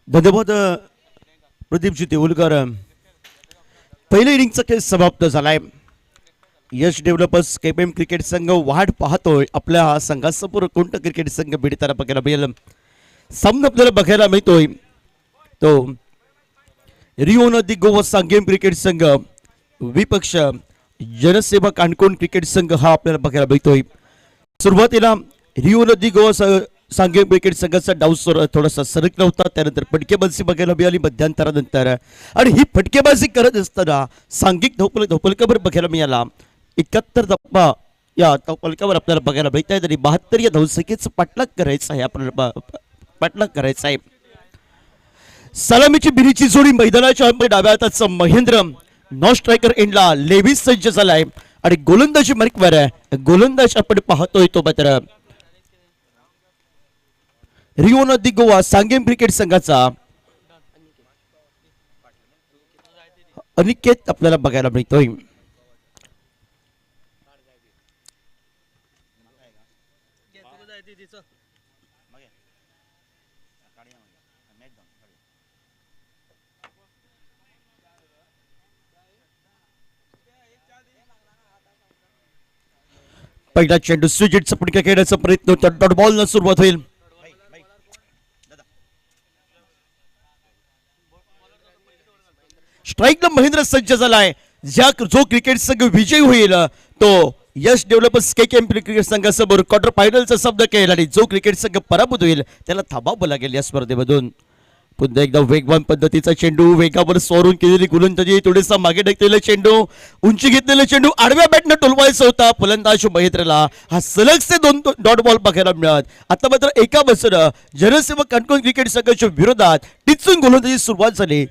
Speaker 2: धन्यवाद प्रदीपजी देऊलकर. पहिल्या इनिंगचा खेळ समाप्त झालाय. यश डेव्हलपर्स केपीएम क्रिकेट संघ वाट पाहतोय आपल्या संघासमोर कोणता क्रिकेट संघ भिडताना बघायला मिळेल. सामना आपल्याला बघायला मिळतोय तो रिओ दी गोवा सांगेम क्रिकेट संघ विपक्ष जनसेवा काणकोण क्रिकेट संघ हा आपल्याला बघायला मिळतोय. सुरुवातीला रिओ दी गोवा सांगेम क्रिकेट संघाचा डाव थोडासा सरकला होता. त्यानंतर फटकेबाजी बघायला मिळाली मध्यांतरानंतर आणि ही फटकेबाजी करत असताना सांघिक धावपलकावर बघायला मिळाला. 71 धावा या धावपलकावर आपल्याला बघायला मिळत आहे. तरी 72 या धावसंख्येचं पाठलाग करायचं आहे. आपल्याला पाठलाग करायचा आहे. सलामीची बिरीची जोडी मैदानाच्या डाव्या हाताचा महेंद्र नॉन स्ट्रायकर एंडला लेविस सज्ज झालाय आणि गोलंदाजी मार्कवर गोलंदाज आपण पाहतोय तो मात्र रिओ दी गोवा सांगेम क्रिकेट संघाचा अनिकेत आपल्याला बघायला मिळतोय. पहिला चेंडू स्विजिटचा फटका खेळण्याचा प्रयत्न होता. डॉट बॉल न सुरुवात होईल. स्ट्राईकला महेंद्र सज्ज झालाय. जो क्रिकेट संघ विजयी होईल तो यश डेव्हलपर्स केकेएम क्रिकेट संघासमोर क्वार्टर फायनलचा शब्द खेळेल आणि जो क्रिकेट संघ पराभूत होईल त्याला थांबावं लागेल या स्पर्धेमधून. पुन्हा एकदा वेगवान पद्धतीचा चेंडू वेगावर सोडून केलेली गोलंदाजी थोडेसा मागे ढकलेला चेंडू उंची घेतलेला चेंडू आडव्या बॅटनं टोलवायचा होता फलंदाज महेंद्रला. हा सलगचे 2 डॉट बॉल बघायला मिळत. आता मात्र एका बसनं जनसेवा काणकोण क्रिकेट संघाच्या विरोधात टिचून गोलंदाजी सुरुवात झाली.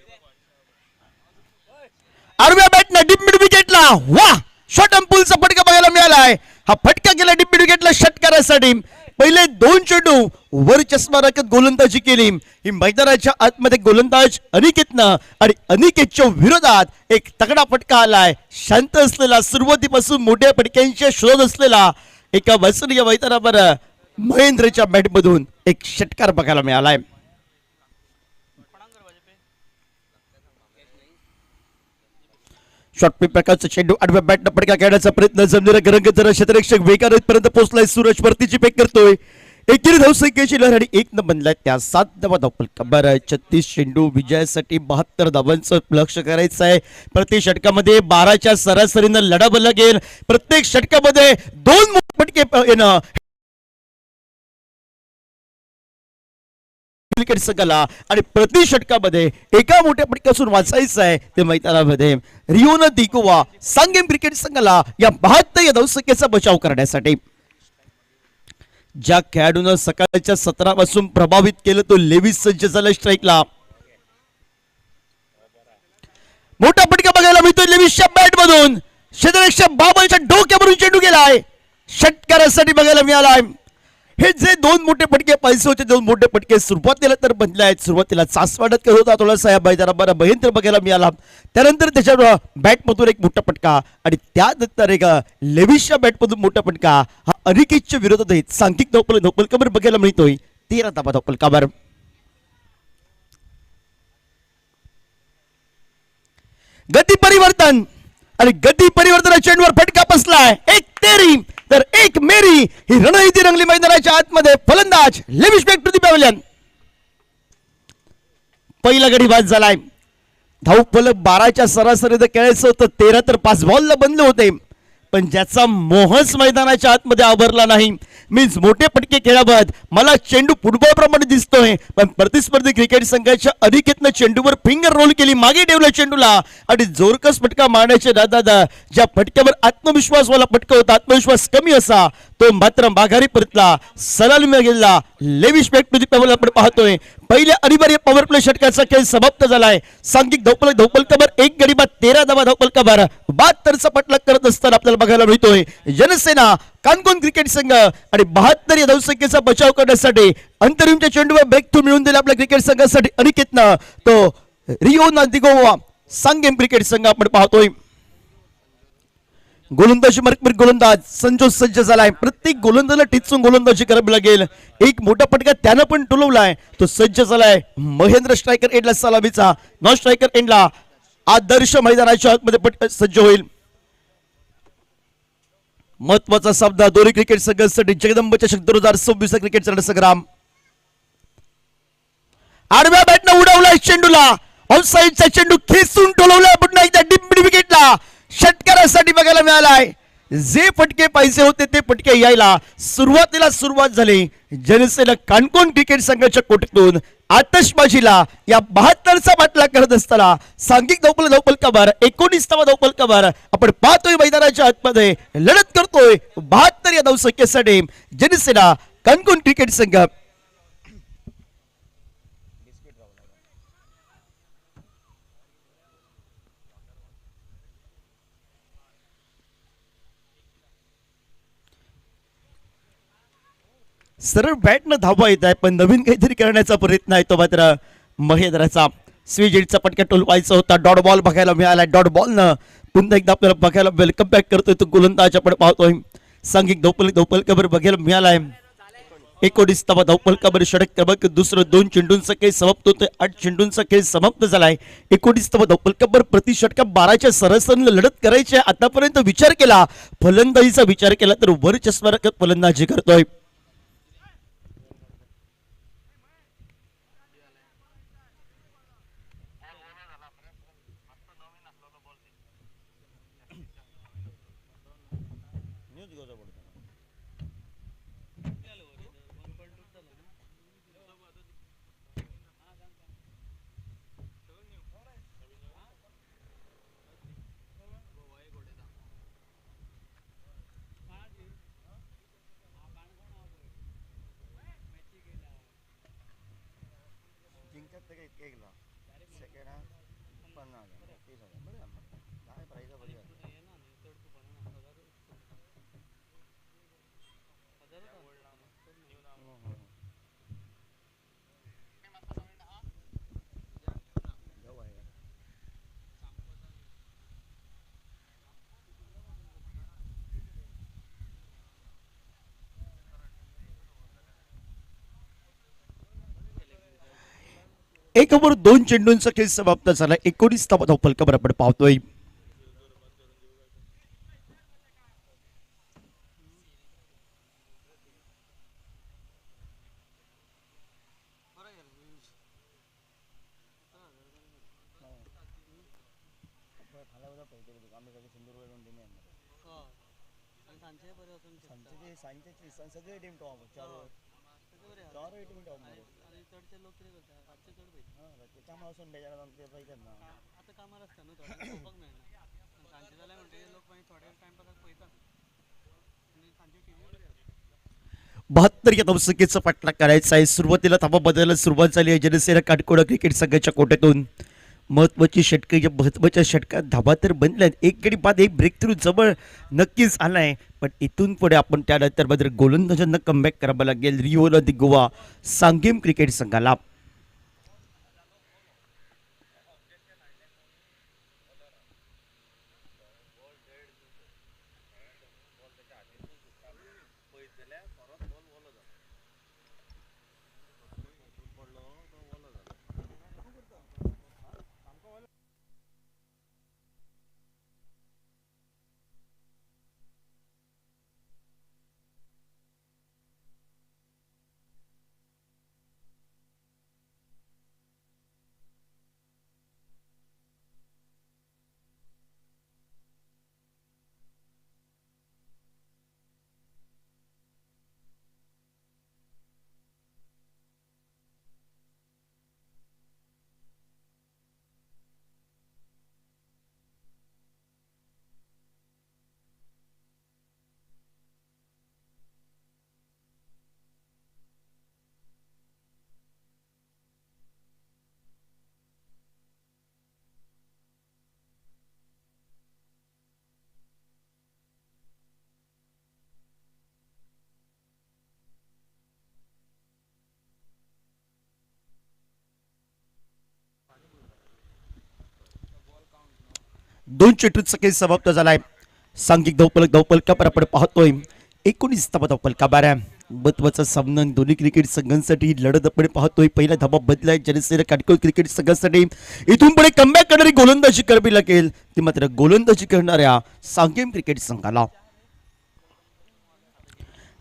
Speaker 2: आडव्या बॅटनं डीप मिड विकेटला वा शॉर्ट अंपुलचा फटका बघायला मिळालाय. हा फटका गेला डीप मिड विकेटला षटकारासाठी. पहिले 2 चेंडू वर चष्मा राखत गोलंदाजी केली ही मैदानाच्या आतमध्ये गोलंदाज अनिकेतनं आणि अनिकेतच्या विरोधात एक तगडा फटका आलाय. शांत असलेला सुरुवातीपासून मोठ्या फटक्यांच्या शोध असलेला एका बसून या मैदानावर महेंद्रच्या बॅटमधून एक षटकार बघायला मिळालाय. शॉर्ट पे प्रकारचा चेंडू आडव्या बॅटनं फटका खेळण्याचा प्रयत्न जमलेला रंग जरा क्षेत्ररक्षक वेगाने पर्यंत पोहोचलाय. सूरज परतीची पेक करतोय. एकेरी धावसंख्येची लहर आणि 1 न बनलाय त्या 7 धावा धावपलकावर. 36 चेंडू विजयासाठी 72 धावांचं लक्ष करायचं आहे. प्रत्येक षटकामध्ये 12च्या सरासरीनं लढावं लागेल. प्रत्येक षटकामध्ये 2 फटके येणं क्रिकेट संघाला आणि प्रति षटकामध्ये एका मोठ्या फटक्यापासून वाचायचं आहे ते मैदानामध्ये रिओ दी गोवा सांगेम क्रिकेट संघाला या 72 या धावसंख्येचा बचाव करण्यासाठी. ज्या खेळाडूनं सकाळच्या 17 पासून प्रभावित केलं तो लेविस सज्ज झाला स्ट्राईकला. मोठा फटका बघायला मिळतोय लेविसच्या बॅट मधून. क्षेत्ररक्षक बाबलच्या डोक्यावरून चेंडू गेलाय. षटकारासाठी बघायला मिळालाय. हे जे 2 मोठे फटके पाहिजे होते 2 मोठे फटके सुरुवातीला तर बनले आहेत. सुरुवातीला चासवाडत करत होता थोडासा या मैदानावर महेंद्र बघायला मिळाला. त्यानंतर त्याच्या बॅटमधून एक मोठा फटका आणि त्यानंतर एक लेविसच्या बॅटमधून मोठा फटका. हा अनिकेतच्या विरोधात सांघिक धावपलकावर बघायला मिळतोय. 13 धावा धावपलकावर. गती परिवर्तन आणि गती परिवर्तनाच्या चेंडूवर फटका बसलाय. एक तेरी तर एक मेरी ही रणनीती रंगली मैदानाच्या आतमध्ये. फलंदाज Lewis back to the pavilion. पहिला गडी बाद झालाय. धावफलक 12च्या सरासरीनं खेळायचं होतं. 13 तर 5 बॉलला बनले होते पण ज्याचा मोहच मैदानाच्या आतमध्ये आवरला नाही. मीन्स मोठे फटके खेळावत मला चेंडू फुटबॉल प्रमाणे दिसतोय पण प्रतिस्पर्धी क्रिकेट संघाच्या अनिकेतनं चेंडूवर फिंगर रोल केली मागे ठेवला चेंडूला आणि जोरकस फटका मारण्याचे दादा ज्या फटक्यावर आत्मविश्वास वाला फटका होता आत्मविश्वास कमी असा तो मात्र माघारी परतला. सलामी गेला. Lewis back to the pavilion आपण पाहतोय. पहिल्या अनिवार्य पॉवर प्ले षटकाचा खेळ समाप्त झालाय. सांघिक धावपलकावर 1 गडी बाद 13 धावा धावपलकावर 72चा पटलाग करत असताना आपल्याला बघायला मिळतोय जनसेना काणकोण क्रिकेट संघ आणि 72 या धावसंख्येचा बचाव करण्यासाठी अंतरिमच्या चेंडूवर ब्रेक थ्रू मिळवून दिला आपल्या क्रिकेट संघासाठी अनिकेतनं. तो रिओ दी गोवा सांगेम क्रिकेट संघ आपण पाहतोय. गोलंदाजी मार्कवर गोलंदाज संजू सज्ज झालाय. प्रत्येक गोलंदाजला टिचून गोलंदाजी करावी लागेल. एक मोठा फटका त्यानं पण टोलवलाय. तो सज्ज झालाय. महेंद्र स्ट्रायकर एंडला सलामीचा, नॉन स्ट्रायकर एंडला आदर्श मैदानाच्या आतमध्ये पटकन सज्ज होईल. महत्वाचा सामना दोन्ही क्रिकेट संघांसाठी जगदंबच्या शक्ती 2026 क्रिकेट संग्राम. आडव्या बॅटनं उडवलाय चेंडूला. ऑफसाईडचा चेंडू खेचून टोलवलाय. पुन्हा एकदा डिंपडी विकेटला षटकारासाठी बघायला मिळालाय. जे फटके पाहिजे होते ते फटके यायला सुरुवात झाली. जनसेना काणकोण क्रिकेट संघाच्या कोटीतून आतषबाजीला या 72चा बाटला करत असताना सांघिक धावपल कबर 19वा धावपल कबर आपण पाहतोय. मैदानाच्या आतमध्ये लढत करतोय 72 या धावसंख्येसाठी जनसेना काणकोण क्रिकेट संघ. सरळ बॅटनं धावा येत आहे, पण नवीन काहीतरी करण्याचा प्रयत्न आहे तो मात्र महेंद्राचा. स्वीजेटचा पटका टोलवायचा होता. डॉट बॉल बघायला मिळाला. डॉट बॉलनं पुन्हा एकदा आपल्याला बघायला वेलकम बॅक करतोय तो गोलंदाज आपण पाहतोय. सांघिक धावपल कबर बघायला मिळालाय. 19वा धावपल कबर षटक क्रमांक दुसरं. 2 चेंडूंचा खेळ समाप्त होतोय. 8 चेंडूंचा खेळ समाप्त झालाय. 19वा धावपल कबर प्रति षटका 12च्या सरासरीने लढत करायची. आतापर्यंत विचार केला, फलंदाजीचा विचार केला तर वर चष्मा राखत फलंदाजी करतोय. एक ओव्हर 2 चेंडूंचा खेळ समाप्त झाला. 19वा धावपल कबर आपण पाहतोय. बहात्तर या धावसंख्येचा पाठलाग करायचा आहे. सुरुवातीला धावा बदलायला सुरुवात झाली आहे जनसेना काणकोण क्रिकेट संघाच्या कोट्यातून. महत्वाची षटके, या महत्वाच्या षटकात धावा तर बनल्यात. एक गडी बाद एक ब्रेक थ्रू जवळ नक्कीच आलाय, पण इथून पुढे आपण त्यानंतर मात्र गोलंदाजांना कमबॅक करावं लागेल. रिओला दि गोवा सांगेम क्रिकेट संघाला. दोन चेंडूंचा खेळ समाप्त झालाय. सांघिक धावपलकावर आपण पाहतोय 19 धावपलकावर महत्वाचा सामना दोन्ही क्रिकेट संघांसाठी लढत आपण पाहतोय. पहिला धाबा बदलाय जनसेना काटकोळ क्रिकेट संघासाठी. इथून पुढे कमबॅक करणारी गोलंदाजी करावी लागेल, ती मात्र गोलंदाजी करणाऱ्या सांगेम क्रिकेट संघाला.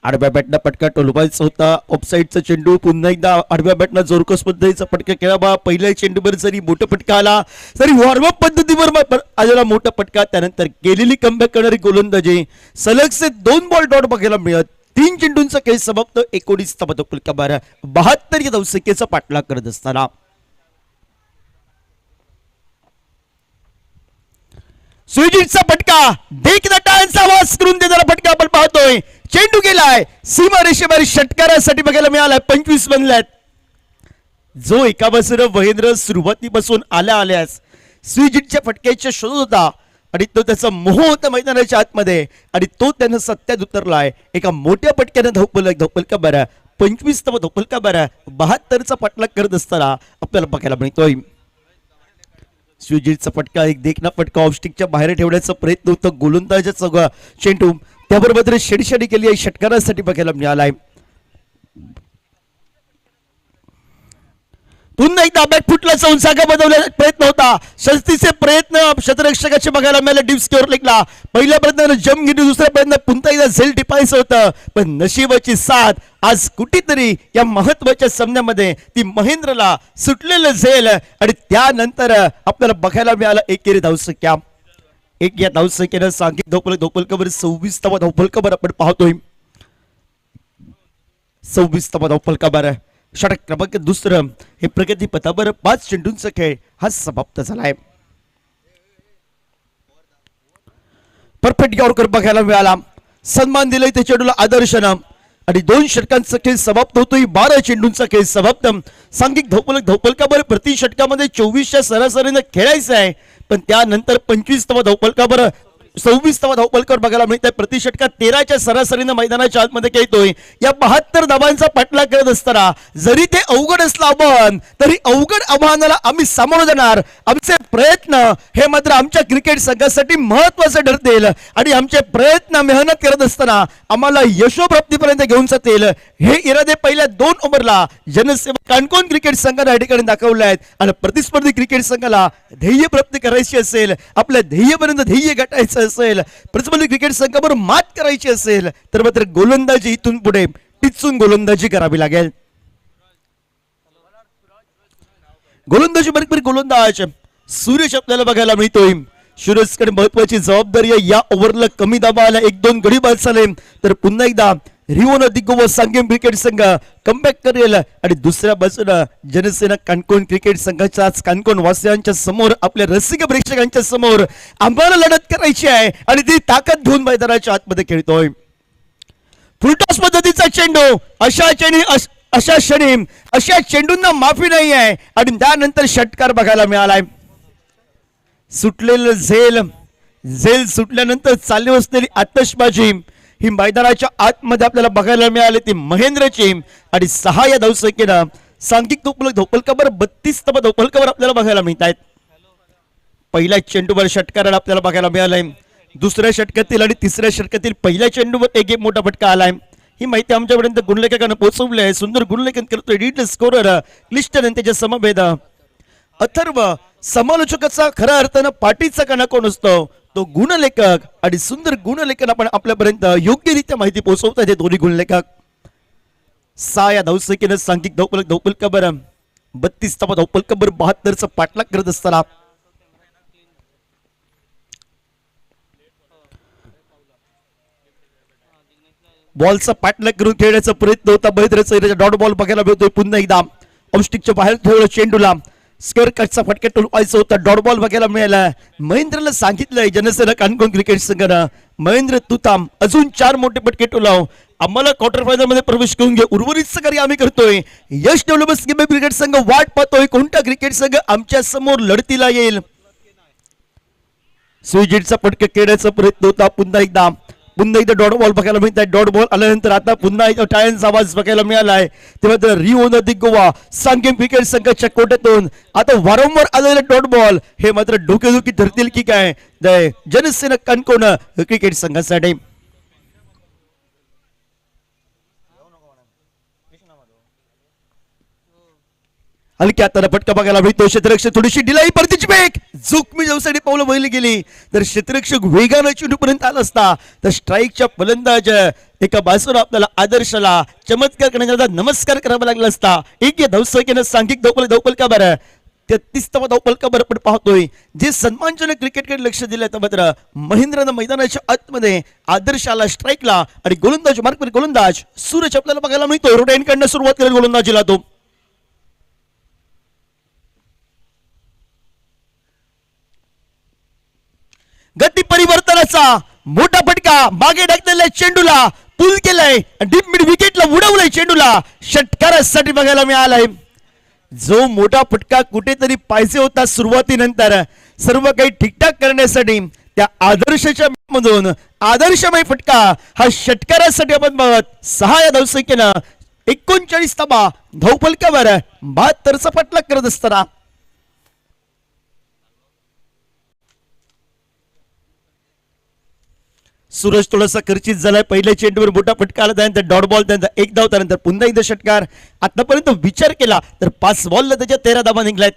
Speaker 2: आडव्या बॅटना फटका टोलवायचा होता. ऑफसाईडचा चेंडू पुन्हा एकदा आडव्या बॅटना जोरकस पद्धतीचा फटका खेळावा. पहिल्या चेंडूवर जरी मोठा फटका आला तरी वॉर्मअप पद्धतीवर आलेला मोठा फटका. त्यानंतर केलेली कमबॅक करणारी गोलंदाजी. सलगचे 2 बॉल डॉट बघायला मिळत. 3 चेंडूंचा खेळ समाप्त. 19 धावपलकावर 72 या धावसंख्येचा पाठलाग करत असताना स्विजिटचा फटका देखना टाळ्यांचा आवाज करून देणारा फटका आपण पाहतोय. चेंडू गेलाय सीमा रेषेवर. षटकारासाठी बघायला मिळालाय. 25 बनल्यात. जो एका बाजूला महेंद्र सुरुवातीपासून आल्यास स्विजिटच्या फटक्याच्या शोधत होता आणि तो त्याचा मोह होता मैदानाच्या आतमध्ये आणि तो त्यानं सत्यात उतरलाय. एका मोठ्या फटक्यानं धावपलकावर 25 धावपलकावर 72चा पाठलाग करत असताना आपल्याला बघायला मिळतोय. स्विजिटचा फटका एक देखना फटका ऑफस्टिकच्या बाहेर ठेवण्याचा प्रयत्न होता गोलंदाजाचा चेंडू. त्याबरोबर शेडशाडी केली आहे. षटकारासाठी बघायला मिळालाय. पुन्हा एकदा बॅकफुटला जाऊन जागा बदलण्याचा प्रयत्न होता. शस्तीचे प्रयत्न क्षेत्ररक्षकाचे बघायला मिळाले. डीप स्कोअर लेगला पहिल्या प्रयत्नानं जम घेतली. दुसऱ्या प्रयत्न पुन्हा एकदा झेल टिपायचं होतं पण नशिबाची साथ आज कुठेतरी या महत्वाच्या सामन्यामध्ये ती महेंद्रला सुटलेलं झेल आणि त्यानंतर आपल्याला बघायला मिळालं एकेरी धावसंख्या. एक या धावसंख्येनं सांघिक धावपलकावर 26 धावपलकावर आपण पाहतोय. 26 धावपलकावर षटक क्रमांक दुसरं हे प्रगती पथावर 5 चेंडूंचा खेळ हा समाप्त झालाय. परफेक्ट यॉर्कर बघायला मिळाला. सन्मान दिलाय त्या चेंडूला आदर्शनं आणि 2 षटकांचा खेळ समाप्त होतोय. 12 चेंडूंचा खेळ समाप्त. सांघिक धावपलकावर प्रति षटकामध्ये 24च्या सरासरीनं खेळायचं आहे पण त्यानंतर 25 धावपलकावर 26 धावपलकावर बघायला मिळतंय. प्रति षटकात 13च्या सरासरीनं मैदानाच्या आतमध्ये खेळतोय. या 72 धावांचा पाठलाग करत असताना जरी ते अवघड असलं आव्हान तरी अवघड आव्हानाला आम्ही सामोरं जाणार. आमचे प्रयत्न हे मात्र आमच्या क्रिकेट संघासाठी महत्वाचे ठरतील आणि आमचे प्रयत्न मेहनत करत असताना आम्हाला यशोप्राप्तीपर्यंत घेऊन जातील हे इरादे पहिल्या 2 ओव्हरला जनसेवा काणकोण क्रिकेट संघाने या ठिकाणी दाखवले आहेत. आणि प्रतिस्पर्धी क्रिकेट संघाला ध्येय प्राप्ती करायची असेल, आपल्या ध्येयपर्यंत ध्येय गाठायचं असेल, प्रतिस्पर्धी क्रिकेट संघावर मात करायची असेल तर मात्र गोलंदाजी इथून पुढे टिचून गोलंदाजी करावी लागेल. गोलंदाज सूर्यश आपल्याला बघायला मिळतोय. सूरजकडे महत्वाची जबाबदारी आहे. या ओव्हरला कमी दाबा आला. 1-2 गडी बाद झाले तर पुन्हा एकदा रिओना दिग्गो सांगेम क्रिकेट संघ कमबॅक करेल आणि दुसऱ्या बाजूला जनसेना काणकोण क्रिकेट संघाच्या आज काणकोण वासियांच्या समोर आपल्या रसिक प्रेक्षकांच्या समोर आम्हाला लढत करायची आहे आणि ती ताकद घेऊन मैदानाच्या आतमध्ये खेळतोय. फुलटॉस पद्धतीचा चेंडू. अशा चेंडूंना माफी नाही आहे आणि त्यानंतर षटकार बघायला मिळालाय. सुटलेलं झेल सुटल्यानंतर चालू असलेली आतषबाजी ही मैदानाच्या आतमध्ये आपल्याला बघायला मिळाली. ती महेंद्रची आणि 6 या धावसंख्येनं सांघिक धावपलकावर 32 धावपलकावर आपल्याला बघायला मिळत आहेत. पहिल्या चेंडूवर षटकाराला आपल्याला बघायला मिळालंय. दुसऱ्या षटकातील आणि तिसऱ्या षटकातील पहिल्या चेंडूवर एक मोठा फटका आलाय. ही माहिती आमच्यापर्यंत गुणलेखकानं पोहोचवली आहे. सुंदर गुणलेखन करतोय लीड स्कोरर क्लिस्टन त्याच्या समभेद अथर्व. समालोचकाचा खऱ्या अर्थानं पाठीचा कणा कोण असतो तो गुणलेखक आणि सुंदर गुणलेखन आपण आपल्यापर्यंत योग्यरित्या माहिती पोहोचवतात हे दोन्ही गुणलेखक. 6 या धावसंख्येनं सांघिक धावपलकावर 32 धावपलकावर 72चा पाठलाग करत असताना बॉलचा पाठलाग करून खेळण्याचा प्रयत्न होता. महेंद्रचा डॉट बॉल बघायला मिळतोय. पुन्हा एकदा ऑफस्टिकच्या बाहेर ठेवलं चेंडूला. स्क्वेअर कटचा फटका टोलवायचा होता. डॉट बॉल बघायला मिळाला. महेंद्रला सांगितलंय जनसेना काणकोण क्रिकेट संघानं महेंद्र तू थांब, अजून 4 मोठे फटके टोलाव, आम्हाला क्वार्टर फायनल मध्ये प्रवेश करून घे. उर्वरित कार्य आम्ही करतोय. यश डेव्हलपर्स क्रिकेट संघ वाट पाहतोय कोणता क्रिकेट संघ आमच्या समोर लढतीला येईल. स्विजिटचा फटका खेळण्याचा प्रयत्न होता. पुन्हा एकदा पुन्हा एकदा डॉट बॉल बघायला मिळत आहे. डॉट बॉल आल्यानंतर आता पुन्हा एकदा टाळ्यांचा आवाज बघायला मिळालाय. तेव्हा रिओ दी गोवा सांगेम क्रिकेट संघाच्या कोट्यातून आता वारंवार आलेले डॉट बॉल हे मात्र डोकेदुखी धरतील की काय जनसेना कानकोण क्रिकेट संघासाठी. हलक्या हाताने फटका बघायला मिळतो. क्षेत्ररक्षक थोडीशी डिलाई परतीची बेक जोखमी जाऊसाठी पावलं वळली गेली तर क्षेत्ररक्षक वेगानं चेंडूपर्यंत आला असता तर स्ट्राईकच्या फलंदाज एका बाजूला आपल्याला आदर्शला चमत्कार करण्याचा नमस्कार करावा लागला असता. एक या धावसंख्येनं सांघिक धावपल का बरं 33वा धावपल का बरं पण पाहतोय. जे सन्मानजनक क्रिकेटकडे लक्ष दिलं तर मात्र महेंद्रनं मैदानाच्या आतमध्ये आदर्शाला स्ट्राईकला आणि गोलंदाज मार्कवर गोलंदाज सूरज आपल्याला बघायला मिळतो. रोड एंडकडनं सुरुवात करेल गोलंदाजीला तो. गती परिवर्तनाचा मोठा फटका मागे टाकलेल्या चेंडूला पुल केलाय डीप मिड विकेटला उडवलंय. चेंडूला षटकारासाठी बघायला मिळालाय. जो मोठा फटका कुठेतरी पाहिजे होता सुरुवातीनंतर सर्व काही ठीकठाक करण्यासाठी त्या आदर्शच्या मधून आदर्शमय फटका हा षटकारासाठी आपण बघत 6 या धावसंख्येनं 39 धावा धावफलकावर 72चा पाठलाग करत असताना सूरज थोडासा खर्चित झालाय. पहिल्या चेंडूवर मोठा फटका आला त्यानंतर डॉट बॉल त्यानंतर एक धाव त्यानंतर पुन्हा एकदा षटकार. आतापर्यंत विचार केला तर 5 बॉलला त्याच्या 13 धावा निघल्यात.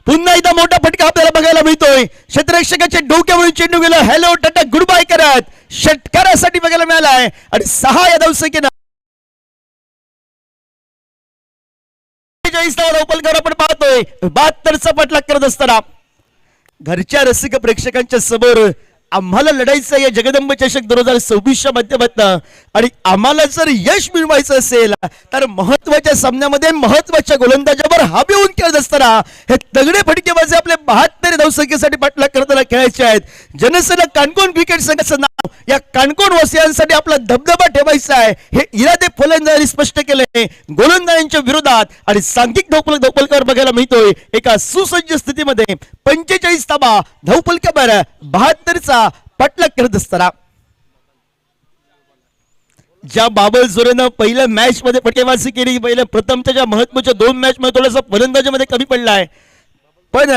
Speaker 2: पुन्हा एकदा मोठा फटका आपल्याला बघायला मिळतोय. क्षेत्ररक्षकाच्या डोक्यावरून चेंडू गेला हॅलो टाटा गुड बाय करत षटकारासाठी बघायला मिळालाय आणि 6 या धावसंख्येनं आपण पाहतोय 72चा पाठलाग करत असताना घरच्या रसिक प्रेक्षकांच्या समोर आम्हाला लढायचं या जगदंब चषक 2026च्या माध्यमातून आणि आम्हाला जर यश मिळवायचं असेल तर महत्वाच्या सामन्यामध्ये महत्वाच्या गोलंदाजावर हावी होऊन खेळत असताना हे तगडे फटकेबाजी आपले 72 धावसंख्येसाठी पाठलाग करताना खेळायचे आहेत. जनसेना कानकोण क्रिकेट संघाचं नाव या कानकोण वासियांसाठी आपला दबदबा ठेवायचा आहे हे इरादे फलंदाजांनी स्पष्ट केले गोलंदाजांच्या विरोधात आणि सांघिक धावपलकावर बघायला मिळतोय एका सुसज्ज स्थितीमध्ये 45 धावा धावपलकावर 72चा पाठलाग करत असताना ज्या बाबल जोरेनं पहिल्या मॅच मध्ये फटकेबाजी केली पहिल्या प्रथमच्या महत्वाच्या 2 मॅच मध्ये थोडासा फलंदाजीमध्ये कमी पडलाय पण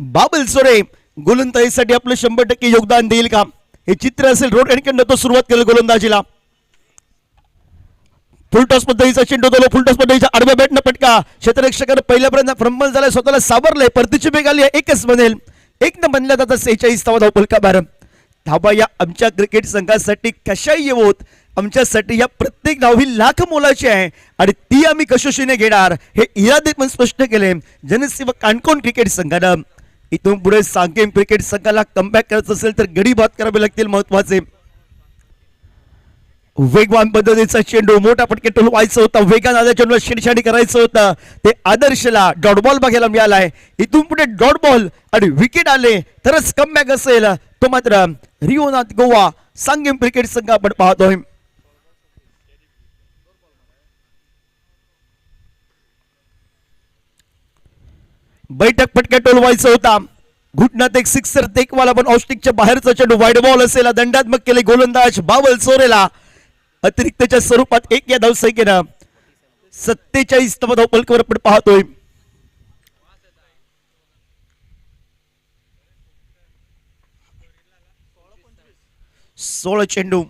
Speaker 2: बाबल जोरे गोलंदाजीसाठी आपलं 100% योगदान देईल का हे चित्र असेल. रोड एंडकडनं तो सुरुवात केली गोलंदाजीला. फुलटॉस पद्धतीचा चेंडू दिला फुलटॉस पद्धतीचा आडव्या बॅटनं फटका क्षेत्ररक्षकाने पहिल्यापर्यंत फ्रंबल झालाय स्वतःला सावरलंय. परतीची बेग आली एकच बनेल एक न बनल्या जातात 46 धावा धावपलका बार धावा या आमच्या क्रिकेट संघासाठी कशाही येवोत आमच्यासाठी या प्रत्येक धाव ही लाख मोलाची आहे आणि ती आम्ही कशोशीने घेणार हे इरादे पण स्पष्ट केले जनसेवा कानकोण क्रिकेट संघानं. इथून पुढे सांगेम क्रिकेट संघाला कमबॅक करायचं असेल तर गडी बाद करावे लागतील. महत्वाचे वेगवान पद्धतीचा चेंडू मोठा फटके टोलवायचा होता वेगाने आल्या चेंडूला शिडछाडी करायचं होतं ते आदर्शला डॉट बॉल बघायला मिळालाय. इथून पुढे डॉट बॉल आणि विकेट आले तरच कमबॅक असेल तो मात्र रिओनाथ गोवा सांगेम क्रिकेट संघ आपण पाहतोय. बैठक फटका टोलवायचा होता घुटण्यात एक सिक्सर देखवाला पण ऑस्टिकच्या बाहेरचा चेंडू वाईड बॉल असेल दंडात्मक केले गोलंदाज बावल चोरेला अतिरिक्तच्या स्वरूपात 1 या धावसंख्येनं 47 धावपलकावर आपण पाहतोय. सोळा चेंडू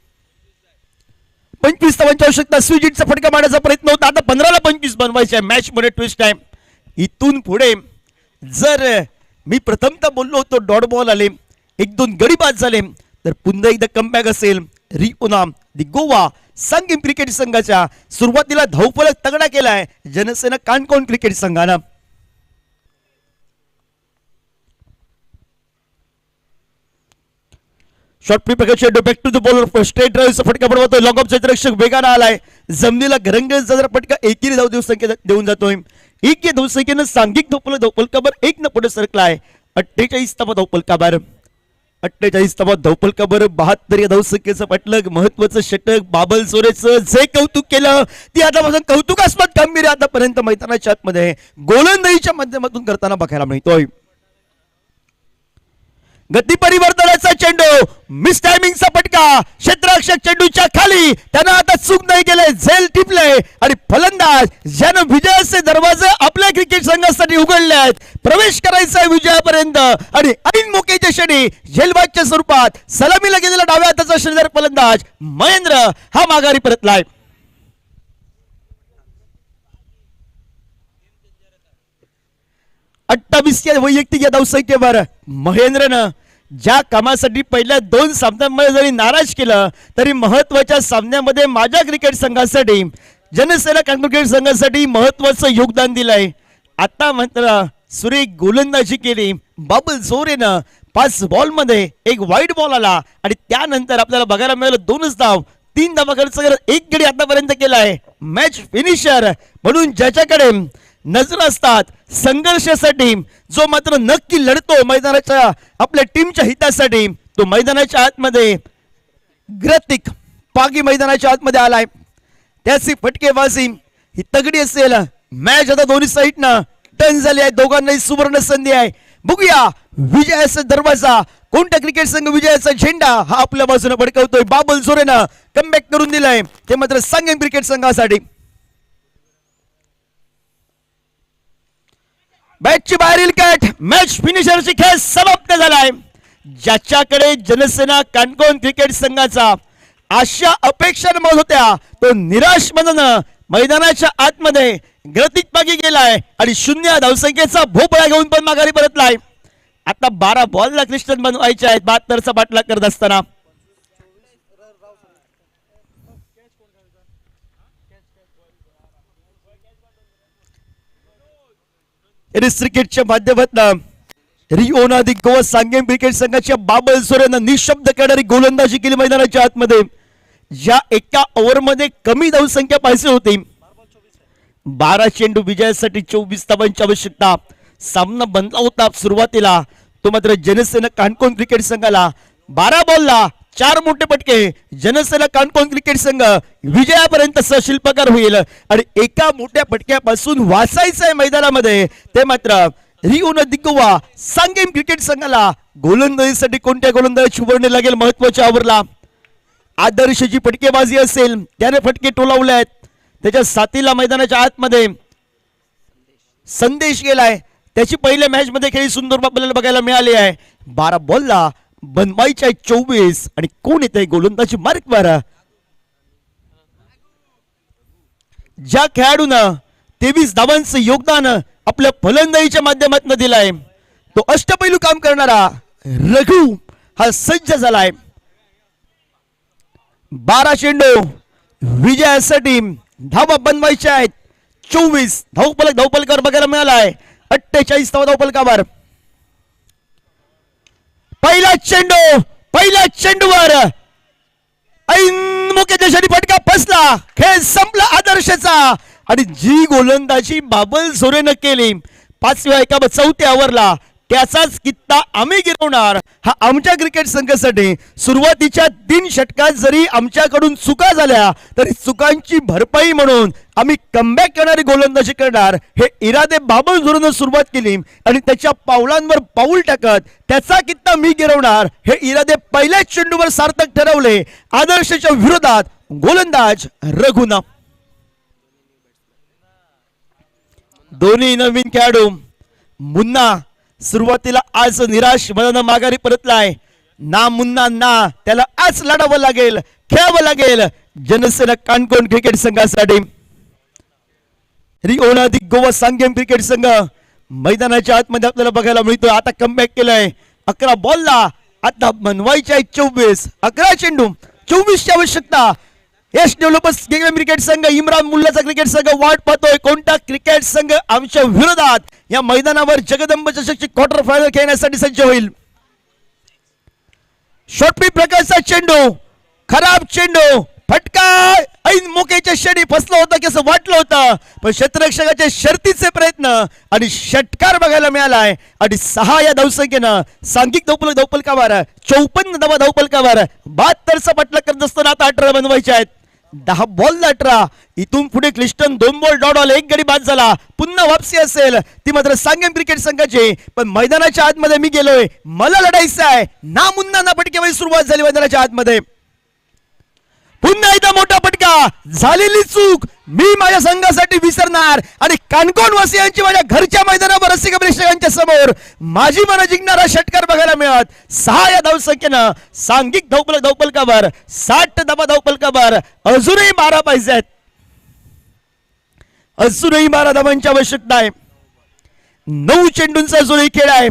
Speaker 2: 25 धावांची आवश्यकता. स्विजिटचा फटका मारण्याचा प्रयत्न होता आता 15ला 25 बनवायचे मॅच मध्ये ट्विस्ट टाइम. इथून पुढे जर मी प्रथमतः बोललो होतो डॉट बॉल आले 1-2 गडी बाद झाले तर पुन्हा एकदा कमबॅक असेल. रिओना दी गोवा सांगेम क्रिकेट संघाच्या सुरुवातीला धावफलक तगडा केलाय जनसेना कानकोण क्रिकेट संघानं. शॉर्ट फ्री प्रकारचे back to the bowler straight ड्राईव्हचा फटका पडवतोय लॉंग ऑफ क्षेत्ररक्षक वेगानं आलाय जमिनीला घरंगळीचा जरा फटका एकेरी धाव दिवसंख्या देऊन जातोय. 1 या धावसंख्येनं सांघिक धावपलकावर 1 न पुढे सरकलाय 48 धावा धावपलकावर 48 धावा धावपलकावर 72 या धावसंख्येचं पाठलाग, महत्वाचं षटक बाबल सोरेचं जे कौतुक केलं ती आतापासून कौतुकास्पद कामगिरी आतापर्यंत मैदानाच्या आतमध्ये गोलंदाजीच्या माध्यमातून करताना बघायला मिळतोय. गती परिवर्तनाचा चेंडू, मिस टायमिंगचा फटका, क्षेत्ररक्षक चेंडूच्या खाली, त्यानं आता चूक नाही केले, झेल टिपले आणि फलंदाज ज्यानं विजयाचे दरवाजे आपल्या क्रिकेट संघासाठी उघडले आहेत, प्रवेश करायचा आहे विजयापर्यंत आणि ऐन मोकेच्या क्षणी झेलबाजच्या स्वरूपात सलामीला गेलेला डाव्या हाताचा श्रीधर फलंदाज महेंद्र हा माघारी परतलाय. अठ्ठावीसच्या वैयक्तिक या धावसंख्येवर महेंद्रनं ज्या कामासाठी पहिल्या 2 सामन्यांमध्ये जरी नाराज केलं तरी महत्वाच्या सामन्यामध्ये माझ्या क्रिकेट संघासाठी, जनसेना क्रिकेट संघासाठी महत्वाचं योगदान दिलंय. आता मात्र सुरेख गोलंदाजी केली बाबल जोरेनं. 5 बॉलमध्ये एक वाईट बॉल आला आणि त्यानंतर आपल्याला बघायला मिळालं 2च धाव, 3 धावा खर्च करत 1 गडी आतापर्यंत केलाय. मॅच फिनिशर म्हणून ज्याच्याकडे नजर असतात संघर्षासाठी, जो मात्र नक्की लढतो मैदानाच्या आपल्या टीमच्या हितासाठी, तो मैदानाच्या आतमध्ये ग्रतिक पागी मैदानाच्या आतमध्ये आलाय. त्याची फटकेबाजी ही तगडी असेल. मॅच आता दोन्ही साईडनं टर्न झाली आहे, दोघांनाही सुवर्ण संधी आहे. बघूया विजयाचा दरवाजा, कोणता क्रिकेट संघ विजयाचा झेंडा हा आपल्या बाजूने फडकवतोय. बाबल जोरेनं कमबॅक करून दिलाय ते मात्र सांगेन क्रिकेट संघासाठी. मॅचची बाहेरील कट, मॅच फिनिशरची खेळ समाप्त झालाय. ज्याच्याकडे जनसेना काणकोण क्रिकेट संघाचा आशा अपेक्षा नमवत होत्या तो निराश मनानं मैदानाच्या आतमध्ये ग्रतिक पागी गेलाय आणि 0 धावसंख्येचा भोपळा घेऊन पण माघारी परतलाय. आता 12 बॉलला क्रिस्टन बनवायचे आहेत 72चा पाठलाग करत असताना. क्रिकेटच्या माध्यमातून रिओना दी गोवा सांगेन क्रिकेट संघाच्या बाबल जोरेनं निशब्द करणारी गोलंदाजी केली मैदानाच्या आतमध्ये. ज्या एका ओव्हरमध्ये कमी धावसंख्या पाहिजे होती, 12 चेंडू विजयासाठी 24 धावांची आवश्यकता. सामना बनला होता सुरुवातीला, तो मात्र जनसेना काणकोण क्रिकेट संघाला 12 बॉलला 4 मोठे फटके. जनसेना काणकोण क्रिकेट संघ विजयापर्यंत शिल्पकार होईल आणि एका मोठ्या फटक्यापासून वाचायचं आहे मैदानामध्ये, ते मात्र रिओना दी गोवा सांगेन क्रिकेट संघाला. गोलंदाजीसाठी कोणत्या गोलंदाजी उभारणी लागेल महत्वाच्या ओव्हरला. आदर्शची फटकेबाजी असेल, त्याने फटके टोलावले आहेत. त्याच्या साथीला मैदानाच्या आतमध्ये संदेश गेलाय. त्याची पहिल्या मॅच मध्ये खेळी सुंदर आपल्याला बघायला मिळाली आहे. 12 बॉलला बनवायच्या 24 आणि कोण येत आहे गोलंदाजी मार्कवर. ज्या खेळाडूनं 23 धावांचं योगदान आपल्या फलंदाजीच्या माध्यमातून दिलाय, तो अष्टपैलू काम करणारा रघु हा सज्ज झालाय. 12 चेंडू विजयासाठी धावा बनवायच्या आहेत. 24 धावपलकावर बघायला मिळालाय. 48 धावपलकावर पहिला चेंडूवर ऐन मोक्याच्या क्षणी फटका फसला. खेळ संपला आदर्शचा आणि जी गोलंदाजी बाबल जोरेनं केली 5व्या एका 4थ्या ओव्हरला, त्याचाच कित्ता आम्ही गिरवणार. हा आमच्या क्रिकेट संघासाठी सुरुवातीच्या 3 षटकात जरी आमच्याकडून चुका झाल्या तरी चुकांची भरपाई म्हणून आम्ही कमबॅक करणारी गोलंदाजी करणार, हे इरादे बाबल जोरेनं सुरुवात केली आणि त्याच्या पावलांवर पाऊल टाकत त्याचा कित्ता मी गिरवणार हे इरादे पहिल्याच चेंडूवर सार्थक ठरवले. आदर्शच्या विरोधात गोलंदाज रघुना. दोन्ही नवीन खेळाडू. मुन्ना सुरुवातीला आज निराश मनानं माघारी परतलाय. ना मुन्ना ना त्याला आज लढावं लागेल, खेळावं लागेल जनसेना काणकोण क्रिकेट संघासाठी. रिओना दी गोवा सांगेन क्रिकेट संघ मैदानाच्या आतमध्ये आपल्याला बघायला मिळतोय. आता कमबॅक केलाय. 11 बॉलला आता बनवायच्या 24. 11 चेंडू 24 ची आवश्यकता. यश डेव्हलपर्स क्रिकेट संघ इम्रान मुल्लाचा क्रिकेट संघ वाट पाहतोय कोणता क्रिकेट संघ आमच्या विरोधात या मैदानावर जगदंब चषकची क्वार्टर फायनल खेळण्यासाठी सज्ज होईल. शॉर्टपी प्रकारचा चेंडू, खराब चेंडू, फटका ऐन मोकेच्या क्षणी फसलं होतं की असं वाटलं होतं, पण क्षेत्ररक्षकाच्या शर्तीचे प्रयत्न आणि षटकार बघायला मिळालाय आणि 6 या धावसंख्येनं सांघिक धावपलकावर 54 धावा धावपलकावर 72चा पटला करत असताना आता 18 बनवायचे आहेत. 10 बॉल 18. इथून पुढे क्लिस्टन 2 बॉल डॉट ऑल 1 गडी बाद झाला. पुन्हा वापसी असेल ती मात्र सांगेम क्रिकेट संघाची. पण मैदानाच्या आतमध्ये मी गेलोय, मला लढायचं आहे ना मुन्ना ना पटकेबाई. सुरुवात झाली मैदानाच्या आतमध्ये. पुन्हा एकदा मोठा पटका. झालेली चूक मी माझ्या संघासाठी विसरणार आणि कानकोन वासियांची माझ्या घरच्या मैदानावर रसिक प्रेक्षकांच्या समोर माझी मन जिंकणारा षटकार बघायला मिळत. 6 या धावसंख्येनं सांघिक धावपलकावर 60 धावा धावपलकावर अजूनही 12 पाहिजे आहेत. अजूनही 12 धावांची आवश्यकता आहे. 9 चेंडूंचा अजूनही खेळ आहे.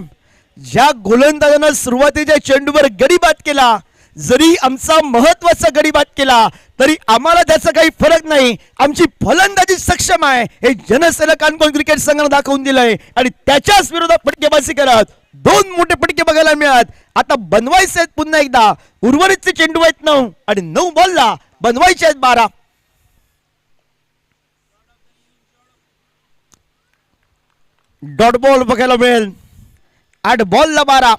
Speaker 2: ज्या गोलंदाजानं सुरुवातीच्या चेंडूवर गडी बाद केला, जरी आमचा महत्वाचा गडी बाद केला तरी आम्हाला त्याचा काही फरक नाही. आमची फलंदाजी सक्षम आहे हे जनसेना कानकोन क्रिकेट संघाने दाखवून दिलंय आणि त्याच्याच विरोधात फटकेबाजी करत 2 मोठे फटके बघायला मिळत. आता बनवायचे आहेत पुन्हा एकदा. उर्वरितचे चेंडू आहेत 9 आणि 9 बॉलला बनवायचे आहेत 12. डॉट बॉल बघायला मिळेल. 8 बॉलला 12.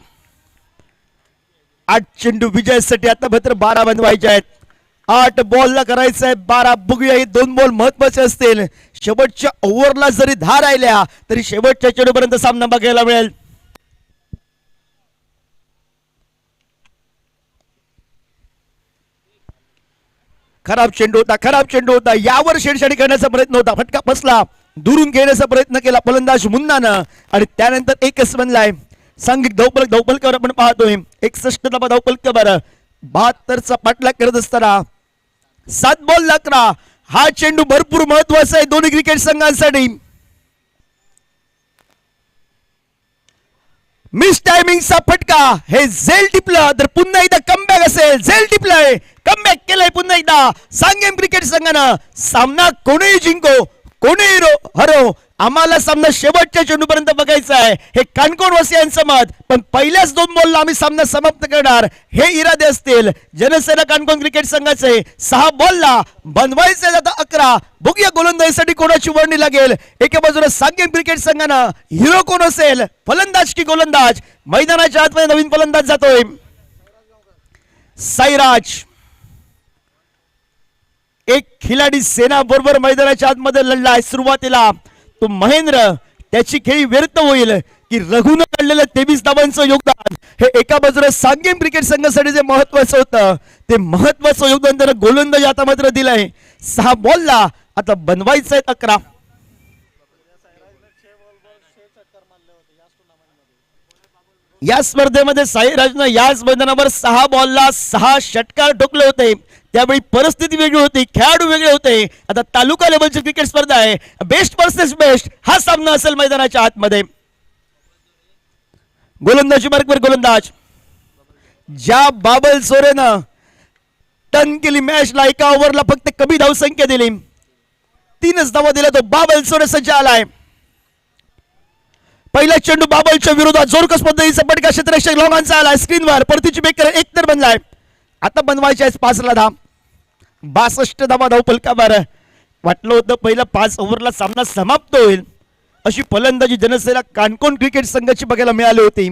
Speaker 2: 8 चेंडू विजयासाठी आता मात्र 12 बनवायचे आहेत. 8 बॉलला करायचं आहे 12. बघूया हे 2 बॉल महत्वाचे असतील. शेवटच्या ओव्हरला जरी 10 राहिल्या तरी शेवटच्या चेंडूपर्यंत सामना बघायला मिळेल. खराब चेंडू होता. यावर छेडछाडी करण्याचा प्रयत्न होता. फटका फसला. दुरून घेण्याचा प्रयत्न केला फलंदाज मुन्नानं आणि त्यानंतर एकच बनलाय. सांघिक धावपलकावर आपण पाहतोय 61 धावा धावपलकावर 72चा पाठलाग करत असताना 7 बॉल 11. हा चेंडू भरपूर महत्वाचा आहे दोन्ही क्रिकेट संघांसाठी. मिस टायमिंगचा फटका. हे झेल टिपलं तर पुन्हा एकदा कमबॅक असेल. झेल टिपलंय, कमबॅक केलंय पुन्हा एकदा सांगेम क्रिकेट संघानं. सामना कोणीही जिंको कोणीही हरो, आम्हाला सामना शेवटच्या चेंडूपर्यंत बघायचा आहे हे कानकोन वासियांचं मत. पण पहिल्याच 2 बॉलला आम्ही सामना समाप्त करणार हे इरादे असतील जनसेना कानकोन क्रिकेट संघाचे. 6 बॉलला बनवायचे आता 11. बघूया गोलंदाजीसाठी कोणाची वर्णी लागेल. एका बाजूला सांगेम क्रिकेट संघानं हिरो कोण असेल, फलंदाज की गोलंदाज. मैदानाच्या आतमध्ये नवीन फलंदाज जातोय साईराज. एक खिलाडी सेना बरोबर मैदानाच्या आतमध्ये लढलाय. सुरुवातीला तो महेंद्र, त्याची खेळी व्यर्थ होईल की रघुनं काढलेलं 23 धावांचं योगदान हे एका बाजूला सांगेम क्रिकेट संघासाठी जे महत्वाचं होतं ते महत्वाचं योगदान त्यानं गोलंदाजी आता मात्र दिलंय. 6 बॉलला आता बनवायचं आहे 11. या स्पर्धेमध्ये साईराजनं याच मैदानावर 6 बॉलला 6 षटकार ठोकले होते. त्यावेळी परिस्थिती वेगळी होती, खेळाडू वेगळे होते. आता तालुका लेवलची क्रिकेट स्पर्धा आहे. बेस्ट वर्सेस बेस्ट हा सामना असेल मैदानाच्या आतमध्ये. गोलंदाजी मार्कवर गोलंदाज. ज्या बाबल सोरेनं टर्न केली मॅचला, एका ओव्हरला फक्त कमी धावसंख्या दिली, 3च धावा दिल्या, तो बाबल सोरे सज्ज आलाय. पहिला चेंडू बाबलच्या विरोधात जोरकस पद्धतीचा फटका क्षेत्ररक्षक लॉंगांचा आलाय स्क्रीनवर. परतीची बेकर 1 तर बनलाय. आता बनवायचे आहेत 5ला 10. 62 धावा धावपलकावर. वाटलं होतं पहिला 5 ओव्हरला सामना समाप्त होईल अशी फलंदाजी जनसेना कानकोन क्रिकेट संघाची बघायला मिळाली होती.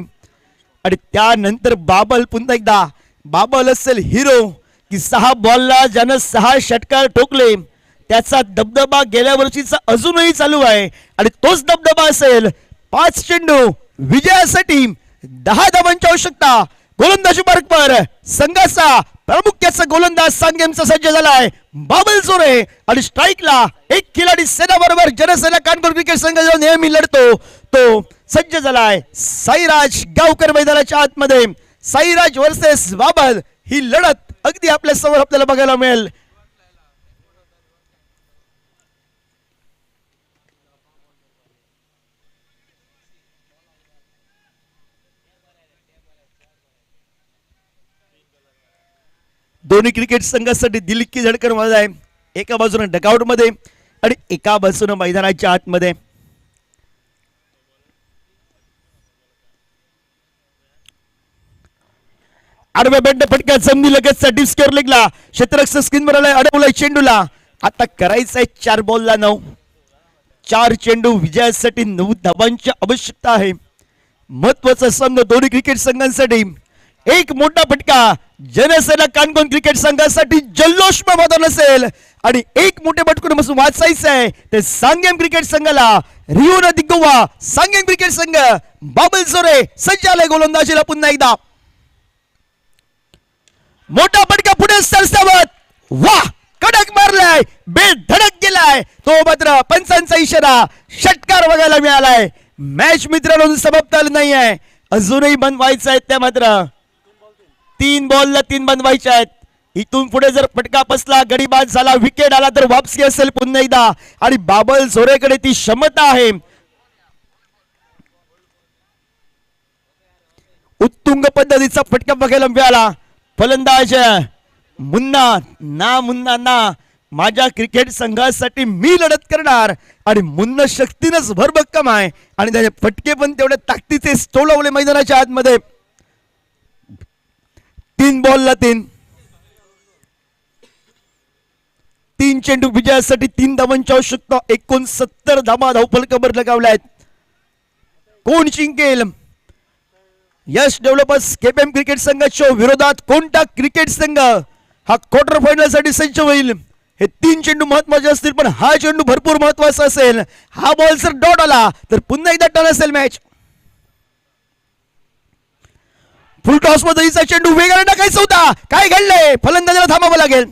Speaker 2: आणि त्यानंतर बाबल पुन्हा एकदा. बाबल असेल हिरो की 6 बॉलला ज्यानं 6 षटकार ठोकले त्याचा दबदबा गेल्या वर्षीचा अजूनही चालू आहे आणि तोच दबदबा असेल. 5 चेंडू विजयासाठी 10 धावांची आवश्यकता. गोलंदाजी मार्कवर संघाचा प्रामुख्याचा गोलंदाज सांगेमचा सज्ज झालाय बाबल सोरे. आणि स्ट्राईकला एक खिलाडी सेना बरोबर जनसेना कानकोन क्रिकेट संघ जो नेहमी लढतो तो सज्ज झालाय साईराज गावकर. मैदानाच्या आतमध्ये साईराज वर्सेस बाबल ही लढत अगदी आपल्या समोर आपल्याला बघायला मिळेल. दोन्ही क्रिकेट संघासाठी दिल की धडकन वाजत आहे. एका बाजूने डगआउट मध्ये आणि एका बाजूने मैदानाच्या आतमध्ये. आडव्या बँड फटका जमनी लगेचचा डिस्कर लेगला. क्षेत्ररक्षक स्क्रीनवर आलाय, अडवलाय चेंडूला. आता करायचंय 4 बॉलला 9. 4 चेंडू विजयासाठी 9 धावांची आवश्यकता आहे. महत्वाचा संघ दोन्ही क्रिकेट संघांसाठी. एक मोठा फटका जनसेना कानकोन क्रिकेट संघासाठी जल्लोषमय मैदान असेल आणि एक मोठे फटकून बसून वाचायचं आहे ते सांगेम क्रिकेट संघाला. रिओ न दिग्गोवा सांगेम क्रिकेट संघ. बाबल जोरे सज्जालय गोलंदाजीला पुन्हा एकदा. मोठा फटका पुढे सरसावत. वाह, कडक मारलाय, बेधडक गेलाय तो. मात्र पंचांचा इशारा, षटकार बघायला मिळालाय. मॅच मित्रांनो समाप्त झाली नाही आहे, अजूनही बनवायचं आहे. त्या मात्र 3 बॉलला 3 बनवायचे आहेत. इथून पुढे जर फटका बसला, गडी बाद झाला, विकेट आला तर वापसी असेल पुन्हा एकदा. आणि बाबल झोरेकडे ती क्षमता आहे. उत्तुंग पद्धतीचा फटका बघायला मिळाला. फलंदाज मुन्ना माझ्या क्रिकेट संघासाठी मी लढत करणार आणि मुन्ना शक्तीनंच भरभक्कम आहे आणि त्याचे फटके पण तेवढे ताकदीचे टोलवले मैदानाच्या आतमध्ये. 3 बॉलला 3. 3 चेंडू विजयासाठी 3 धावांची आवश्यकता. 69 धावा धावफलकावर लगावल्या आहेत. कोण जिंकेल? यश डेव्हलपर्स केपीएम क्रिकेट संघाच्या विरोधात कोणता क्रिकेट संघ हा क्वार्टर फायनल साठी सज्ज होईल? हे 3 चेंडू महत्वाचे असतील, पण हा चेंडू भरपूर महत्वाचा असेल. हा बॉल जर डॉट आला तर पुन्हा एकदा टर्न असेल मॅच. फुल टॉस मध्येचा चेंडू वेगाने टाकायचा होता. काय घडलंय? फलंदाजाला थांबावं लागेल.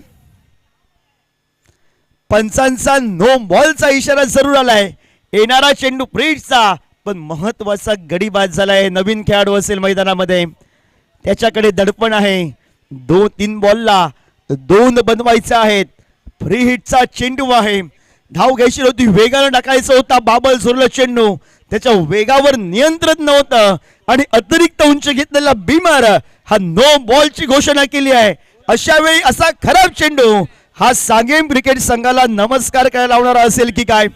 Speaker 2: पंचांचा नो बॉलचा इशारा जरूर आलाय. येणारा चेंडू प्रीटचा, पण महत्वाचा गडी बाद झालाय. नवीन खेळाडू असेल मैदानामध्ये, त्याच्याकडे दडपण आहे. 2-3 बॉलला 2 बनवायचे आहेत. फ्री हिटचा चेंडू आहे. धाव घ्यायची होती, वेगाने टाकायचा होता. बाबल झोरला चेंडू, त्याच्या वेगावर नियंत्रण नव्हतं आणि अतिरिक्त उंच घेतलेला बीमर हा नो बॉलची घोषणा केली आहे. अशा वेळी असा खराब चेंडू हा सांगेम क्रिकेट संघाला नमस्कार करायला लावणारा असेल की काय?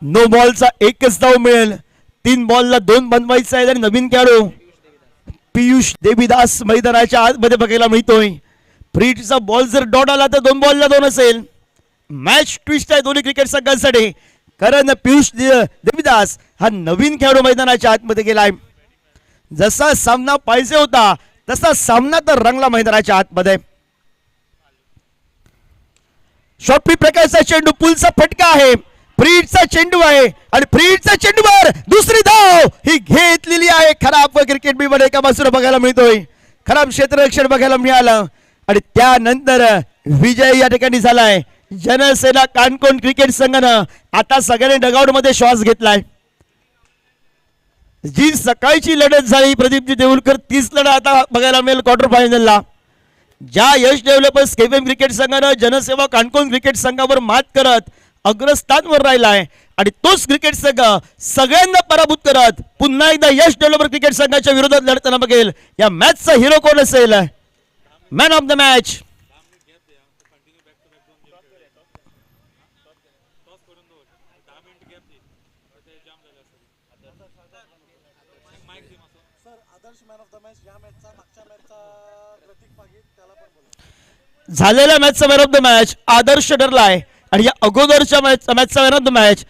Speaker 2: नो बॉलचा 1च धाव मिळेल. 3 बॉलला 2 बनवायचा आहे आणि नवीन खेळाडू पियुष देवीदास मैदानाच्या आतमध्ये बघायला मिळतोय. फ्रीटचा बॉल जर डॉट आला तर 2 बॉलला 2 असेल. मॅच ट्विस्ट आहे दोन्ही क्रिकेट संघांसाठी, कारण पियुष देवीदास हा नवीन खेळाडू मैदानाच्या आतमध्ये गेलाय. जसा सामना पाहिजे होता तसा सामना तर रंगला मैदानाच्या आतमध्ये. शॉर्ट प्रकारचा चेंडू, पुलचा फटका आहे. फ्रीटचा चेंडू आहे आणि फ्रीटचा चेंडूवर दुसरी धाव ही घेतलेली आहे. खराब क्रिकेट बी मध्ये एका बाजूला बघायला मिळतोय. खराब क्षेत्ररक्षण बघायला मिळालं आणि त्यानंतर विजय या ठिकाणी झालाय. जनसेना कानकोन क्रिकेट संघानं आता सगळ्यांनी डगआउट मध्ये श्वास घेतलाय. जी सकाळची लढत झाली प्रदीपजी देऊळकर, तीच लढत आता बघायला मिळेल क्वार्टर फायनलला. ज्या यश डेव्हलपर्स केपीएम क्रिकेट संघानं जनसेवा कानकोन क्रिकेट संघावर मात करत अग्रस्थानवर राहिलाय आणि तोच क्रिकेट संघ सगळ्यांना पराभूत करत पुन्हा एकदा यश डेव्हलपर क्रिकेट संघाच्या विरोधात लढताना बघेल. या मॅचचा हिरो कोण असेल? मॅन ऑफ द मॅच झालेल्या मॅचचा मॅन ऑफ द मॅच आदर्श ठरलाय आणि या अगोदरच्या मॅचचा मॅन ऑफ द मॅच